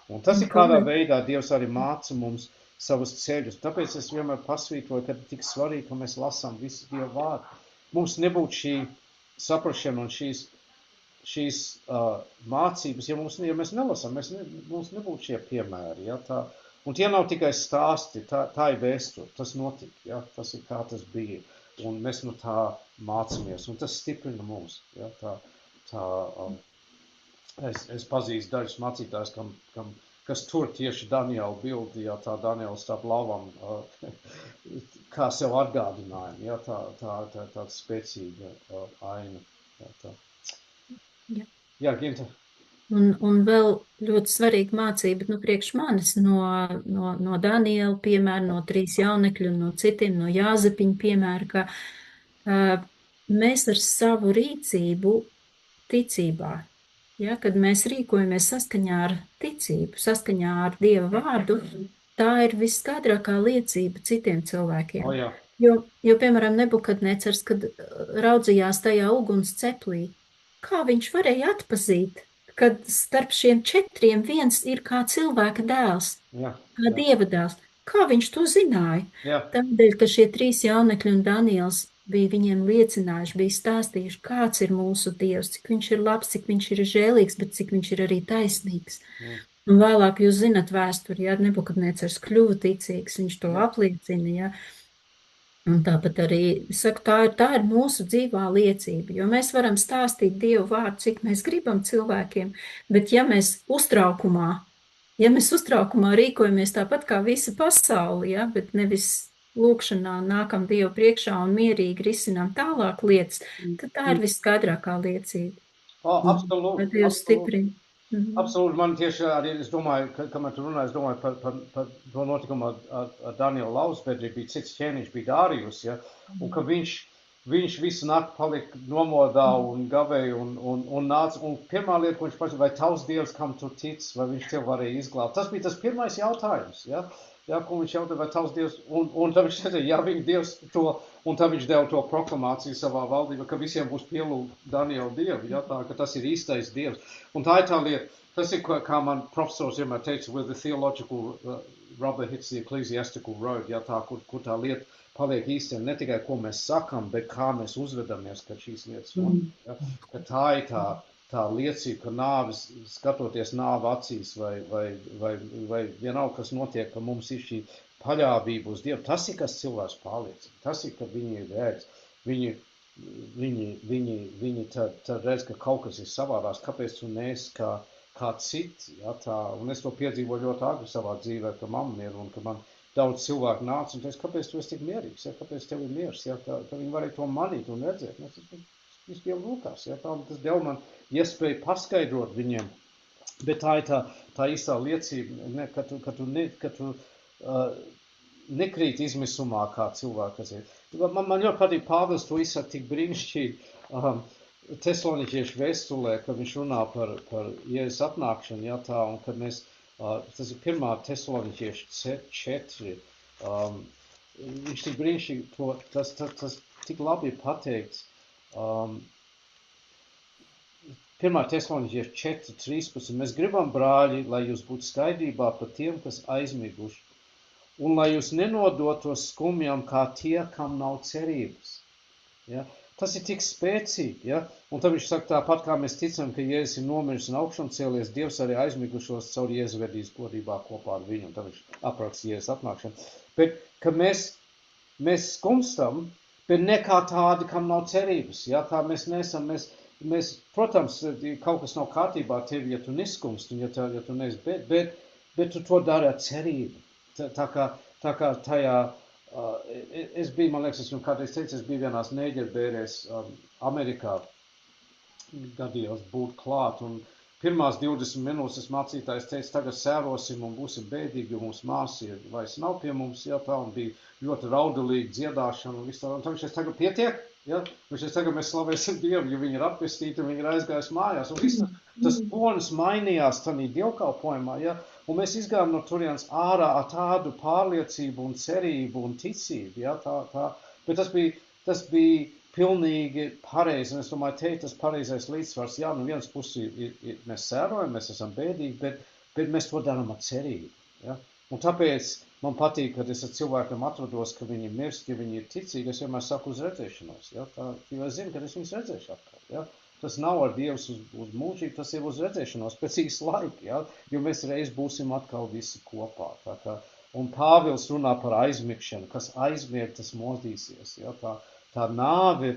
Speaker 1: un tas ir kādā veidā Dievs arī māca mums savus ceļus. Tāpēc es vienmēr pasvītroju, ka ir tik svarīgi, ka mēs lasām visu Dievu vārdu. Mums nebūtu šī saprašana un šīs mācības, ja mēs nelasām, mums nebūtu šie piemēri. Ja, un tie nav tikai stāsti, tā ir vēsture, tas notika. Ja, tas ir kā tas bija. Un mēs no tā mācāmies, un tas stiprina mums. Ja, es pazīstu dažus mācītājus, kas tur tieši Daniela bildi, ja, tā Daniela starp lavam, kā sev atgādinājumu, ja, tā spēcīga aina. Jā, Ginta.
Speaker 6: Un vēl ļoti svarīga mācība, priekš manis no Daniela piemēra, no 3 jaunekļu, no citiem, no Jāzepiņa piemēra, ka mēs ar savu rīcību ticībā, ja, kad mēs rīkojamies saskaņā ar ticību, saskaņā ar Dieva vārdu, tā ir visskaidrākā liecība citiem cilvēkiem.
Speaker 1: Jā.
Speaker 6: Jo, piemēram, Nebukadnecars, kad raudzījās tajā uguns ceplī, kā viņš varēja atpazīt, kad starp šiem 4 viens ir kā cilvēka dēls, kā Dieva dēls. Kā viņš to zināja?
Speaker 1: Jā.
Speaker 6: Tādēļ, ka šie 3 jaunekļi un Daniels bija viņiem liecinājuši, bija stāstījuši, kāds ir mūsu Dievs, cik viņš ir labs, cik viņš ir žēlīgs, bet cik viņš ir arī taisnīgs. Un vēlāk jūs zinat vēsturi, ja Nebukadnecars kļuva ticīgs, viņš to apliecina, ja. Un tāpat arī, saku, tā ir mūsu dzīvā liecība, jo mēs varam stāstīt Dievu vārdu, cik mēs gribam cilvēkiem, bet ja mēs uztraukumā rīkojamies tāpat kā visa pasaule, ja, bet nevis lūkšanā nākam Dievu priekšā un mierīgi risinām tālāk lietas, tad tā ir viskaidrākā liecība. Lai
Speaker 1: Absolūti,
Speaker 6: Dievs stiprina.
Speaker 1: absolūti. Man tieši arī, es domāju, kamēr tu runāji, es domāju par to notikumu ar Danielu Lausbedri, bija cits ķēniņš, bija Dārijus, ja, un ka viņš visu nakti palika nomodā un gavēja un nāca, un pirmā lieta, ko viņš paši, vai tavs Dievs, kam tu tic, vai viņš tev varēja izglābt. Tas bija tas pirmais jautājums, ja. Jā, ko viņš jautāja, vai tavs Dievs, un tad viņš teica, ja viņa Dievs to, un tad viņš deva to proklamāciju savā valdībā, ka visiem būs pielūgt Daniela Dievu, jā, tā, ka tas ir īstais Dievs. Un tā ir tā lieta, tas ir, kā man profesors vienmēr teica, where the theological rubber hits the ecclesiastical road, jā, tā, kur tā lieta paliek īstenībā ne tikai, ko mēs sakam, bet kā mēs uzvedamies, ka šīs lietas notiek, jā, ka tā ir tā liecība, ka nāvis, skatoties nāvi acīs vai vienalga, kas notiek, ka mums ir šī paļāvība uz Dievu. Tas ir, kas cilvēks pārliecina. Tas ir, ka viņi redz. Viņi tad redz, ka kaut kas ir savādās. Kāpēc tu neesi kā citi? Ja, tā, un es to piedzīvoju ļoti agri savā dzīvē, ka mamma ir un ka man daudz cilvēku nāca un teica, kāpēc tu esi tik mierīgs? Ja, kāpēc tev ir miers? Ja, ka viņi varēja to manīt un redzēt. Tas bija lūkās, ja, tas deva man iespēju paskaidrot viņiem, bet tā ir tā īstā liecība, ne, ka tu nekrīt izmisumā kā cilvēks, kas ir. Man ļoti patīk Pāvils to izsaka tik brīnišķīgi Tesaloniķiešu vēstulē, kad viņš runā par Jēzus atnākšanu, ja, tā, un kad mēs, tas ir 1. Tesaloniķiešu 4, viņš tik brīnišķīgi tas tik labi ir pateikts. 1. Tesaloniķiešu 4:13. Mēs gribam, brāļi, lai jūs būtu skaidrībā par tiem, kas aizmiguši, un lai jūs nenodotos skumjam kā tie, kam nav cerības. Ja? Tas ir tik spēcīgi, ja? Un tad viņš saka, tāpat kā mēs ticam, ka Jēzus ir nomiris un augšām cēlies, Dievs arī aizmigušos caur Jēzus vedīs godībā kopā ar viņu, un tad viņš apraksta Jēzus atnākšanu. Bet, ka mēs skumstam, bet ne kā tādi, kam nav cerības. Ja? Tā mēs neesam, mēs, protams, kaut kas nav kārtībā ar tevi, ja tu neskumst, un ja tu neesi, bet tu to dari ar cerību. Tā kā tajā, es biju, man liekas, es jums kādreiz teicu, es biju vienās nēģerbērēs Amerikā, gadījos būt klāt, un pirmās 20 minūtes mācītājs teica, tagad sērosim un būsim bēdīgi, jo mums māsa vairs nav pie mums, ja, tā, un bija ļoti raudulīgi dziedāšana, un viss tā, un viņš tagad pietiek, ja, viņš tagad mēs slavēsim Dievu, jo viņi ir atpestīti, un viņi ir aizgājuši mājās, un viss tas tonis mainījās tādā dievkalpojumā, ja, un mēs izgājām no turienes ārā ar tādu pārliecību un cerību un ticību, ja, tā, bet tas bija pilnīgi pareizi, un es domāju, tas pareizais līdzsvars, jā, no vienas puses mēs sērojam, mēs esam bēdīgi, bet mēs to darām ar cerību, ja, un tāpēc man patīk, kad es ar cilvēkiem atrodos, ka viņi mirst, ja viņi ir ticīgi, es vienmēr saku uz redzēšanos, ja, tā, jo es zinu, ka es viņus redzēšu atkal, ja, tas nav ar Dievs uz mūžību, tas ir uz redzēšanos pēc īsa laika, ja, jo mēs reiz būsim atkal visi kopā, tā kā, un Pāvils runā par aizmigšanu, kas aizmieg, tas modīsies, ja, tā nāve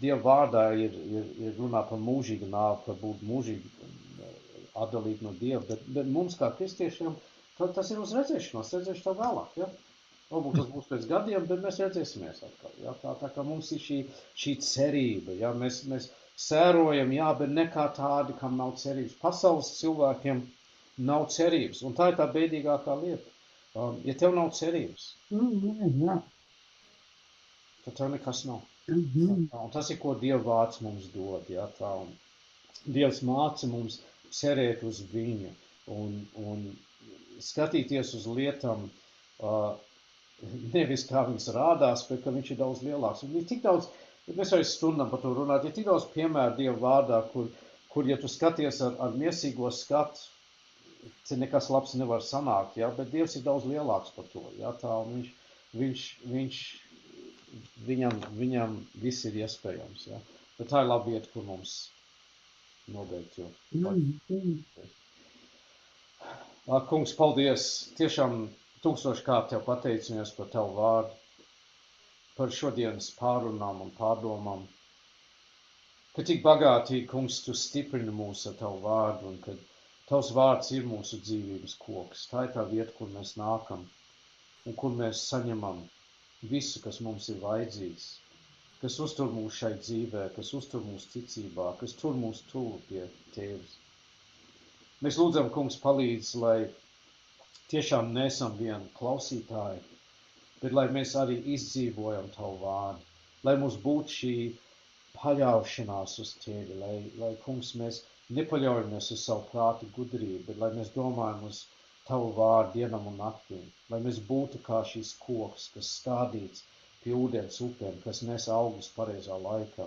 Speaker 1: Dieva vārdā ir runā par mūžīgu nāvi, par būt mūžīgi atdalīt no Dieva, bet mums kā kristiešiem tas ir uz redzēšanos, redzēšu to vēlāk, ja? Varbūt tas būs pēc gadiem, bet mēs redzēsimies atkal, ja? Tā kā mums ir šī cerība, ja? Mēs sērojam, jā, bet ne kā tādi, kam nav cerības. Pasaules cilvēkiem nav cerības, un tā ir tā bēdīgākā lieta. Ja tev nav cerības, tad tev nekas nav. Un tas ir, ko Dieva vārds mums dod, ja? Tā, un Dievs māca mums cerēt uz viņu un skatīties uz lietām, nevis kā viņas rādās, bet ka viņš ir daudz lielāks. Un ir tik daudz, mēs arī stundam par to runāt, ir tik daudz piemēru Dieva vārdā, kur ja tu skaties ar miesīgo skatu, te nekas labs nevar sanākt, ja? Bet Dievs ir daudz lielāks par to. Ja? Tā, un viņam viss ir iespējams. Ja? Bet tā ir laba vieta, kur mums nobeigt. Kungs, paldies! Tiešām 1000 kārt tev pateicamies par tavu vārdu, par šodienas pārunām un pārdomām. Ka tik bagātīgi, kungs, tu stiprini mūs ar tavu vārdu un kad tavs vārds ir mūsu dzīvības koks. Tā ir tā vieta, kur mēs nākam un kur mēs saņemam visu, kas mums ir vajadzīgs, kas uztur mūs šai dzīvē, kas uztur mūs ticībā, kas tur mūs tuvu pie Tēvs. Mēs lūdzam, Kungs, palīdz, lai tiešām nesam vien klausītāji, bet lai mēs arī izdzīvojam Tavu vārdu, lai mums būtu šī paļaušanās uz Tevi, lai Kungs, mēs nepaļaujamies uz savu prātu gudrību, bet lai mēs domājam uz Tavu vārdu dienam un naktīm, lai mēs būtu kā šīs koks, kas stādīts pie ūdens upēm, kas nes augus pareizā laikā.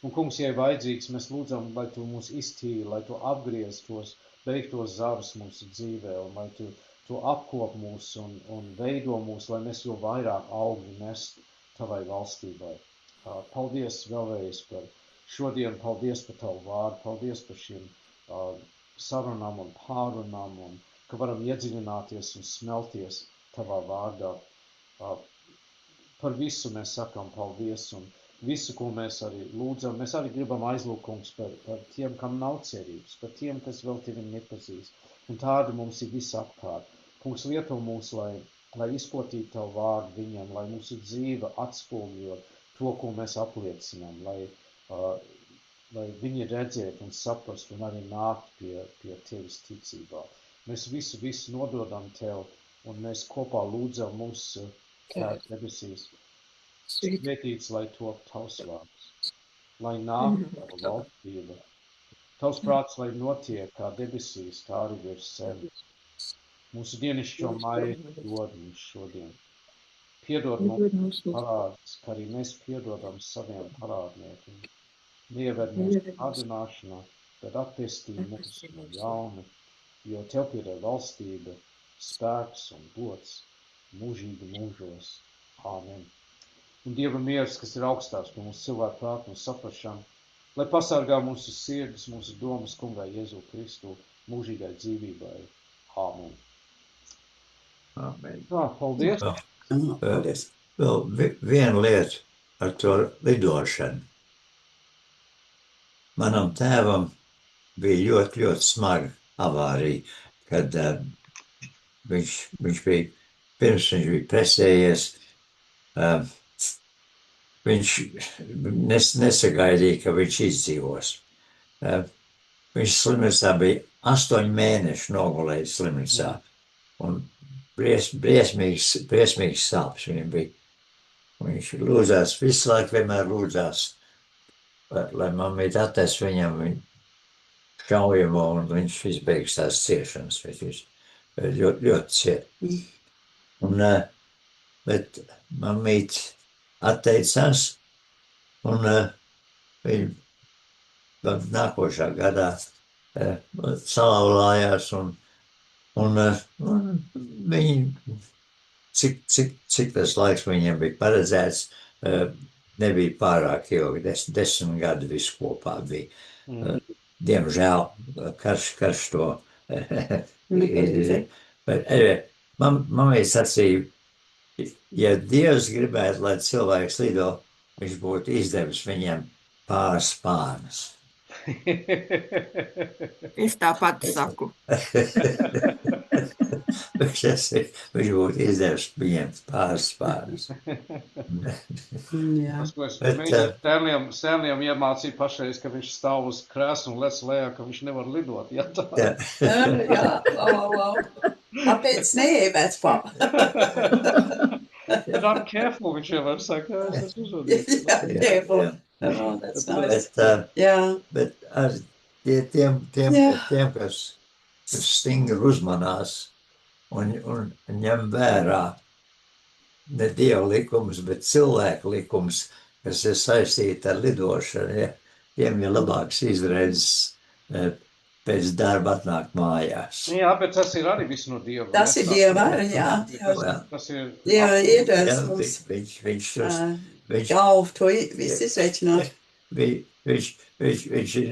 Speaker 1: Un, Kungs, ja vajadzīgs, mēs lūdzam, lai Tu mūs iztīri, lai Tu apgriez tos beigtos zarus mūsu dzīvē, un lai Tu apkop mūs un veido mūs, lai mēs jo vairāk augļu nest Tavai valstībai. Paldies vēlreiz par šodien, paldies par Tavu vārdu, paldies par šiem sarunām un pārunām, un ka varam iedziļināties un smelties Tavā vārdā. Par visu mēs sakam paldies, un visu, ko mēs arī lūdzam, mēs arī gribam aizlūgt, Kungs, par tiem, kam nav cerības, par tiem, kas vēl Tevi nepazīst. Un tādi mums ir visapkārt. Kungs, lieto mūs, lai izplatītu Tavu vārdu viņiem, lai mūsu dzīve atspoguļo to, ko mēs apliecinām, lai viņi redzētu un saprastu un arī nāktu pie Tevis ticībā. Mēs visu nododam Tev, un mēs kopā lūdzam mūsu Tēvs debesīs. Svētīts, lai top Tavs vārds, lai nāk Tava valstība. Tavs prāts, lai notiek kā debesīs, tā arī virs zemes. Mūsu dienišķo maizi dod mums šodien. Piedod mums parādus, kā arī mēs piedodam saviem parādniekiem. Neieved mūsu kādināšanā, bet attestī mūs no jauna, jo Tev pieder valstība, spēks un gods mūžīgi mūžos. Āmen. Un Dieva miers, kas ir augstāks par mūsu cilvēku prātu un saprašanu, lai pasargā mūsu sirdis, mūsu domas Kungā Jēzu Kristu mūžīgai dzīvībai. Āmen.
Speaker 5: Amen.
Speaker 1: Paldies.
Speaker 3: Paldies.
Speaker 5: Vēl viena lieta ar to lidošanu. Manam tēvam bija ļoti, ļoti smaga avārija, kad viņš bija, pirms viņš bija presējies, viņš nesagaidīja, ka viņš izdzīvos. Viņš slimnīcā bija 8 mēneši nogulējis slimnīcā, un briesmīgs sāpes viņam bija. Viņš lūdzās, visu laiku vienmēr lūdzās, lai mammīte attest viņam šaujamo, un viņš izbeigs tās ciešanas. Viņš ļoti, ļoti ciet. Bet mammīte atteicās, un viņa nākošā gadā salauzās, un viņi, cik tas laiks viņiem bija paredzēts, nebija pārāk ilgi, 10 gadi visu kopā bija. Diemžēl karš to bet mammīte sacīja, ja Dievs gribētu, lai cilvēks lido, viņš būtu izdevis viņiem pāris spārnas.
Speaker 7: Es tāpat saku.
Speaker 5: Viņš būtu izdevis viņiem pāris spārnas.
Speaker 3: Jā.
Speaker 1: Tas, ko es mēģinu sēniem iemācīju pašreiz, ka viņš stāv uz krēslu un lec lejā, ka viņš nevar lidot. Ja tā.
Speaker 3: Jā, wow. Tāpēc neievēc pā.
Speaker 1: But I'm careful, viņš jau var saka, es uzvadīju.
Speaker 3: Jā, careful. Oh, that's nice.
Speaker 5: Bet ar tiem, kas stingri uzmanās un ņem vērā ne Dieva likums, bet cilvēku likums, kas ir saistīti ar lidošanu, ja, tiem ir labāks izredzes pēc darba atnāk mājās.
Speaker 1: Jā, bet tas ir arī viss no Dieva.
Speaker 3: Tas ir Dieva, jā.
Speaker 1: Tas ir
Speaker 3: Dieva iedos mums.
Speaker 5: Viņš
Speaker 3: Jau, to viss izveicināt.
Speaker 5: Viņš ir,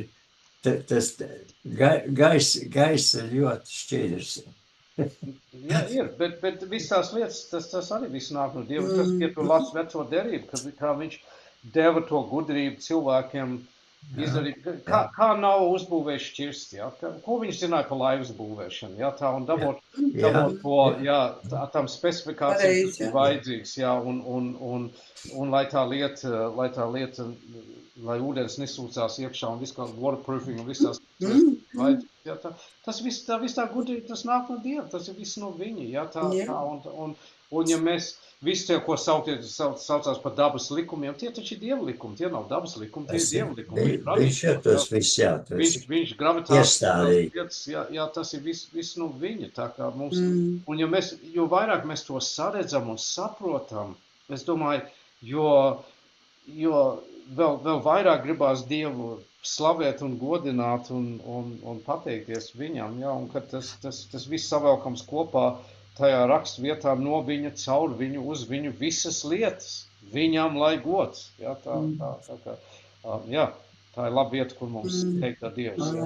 Speaker 5: tas gaiss ir ļoti šķīdrs.
Speaker 1: Jā, ir, bet viss tās lietas, tas arī viss nāk no Dieva. Tas, ja tu lasi veco derību, kā viņš deva to gudrību cilvēkiem izdarīt, kā nav uzbūvējis šķirsts, jā, ko viņš zināja par laivas būvēšanu, jā, tā, un dabūt to, jā, tam specifikācijām, kas ir vajadzīgs, jā, un lai tā lieta, lai ūdens nesūcās iekšā un viss kā waterproofing un visās, jā, tas viss tā gudri, tas nāk no Dieva, tas ir viss no viņa, jā, tā, un ja mēs visi tie, ko saucās par dabas likumiem, tie taču ir Dieva likumi, tie nav dabas likumi, tie ir Dieva likumi.
Speaker 5: Viņš jau tos viss, jā,
Speaker 1: viņš gravitācijas, jā, tas ir viss no viņa, tā kā mums, un ja jo vairāk mēs to saredzam un saprotam, es domāju, jo vēl vairāk gribās Dievu slavēt un godināt un pateikties viņam, jā, un kad tas viss savēlkams kopā tajā rakstvietā no viņa, caur viņu, uz viņu visas lietas, viņam lai gods, jā, tā ir laba vieta, kur mums teikt ar Dievs, jā.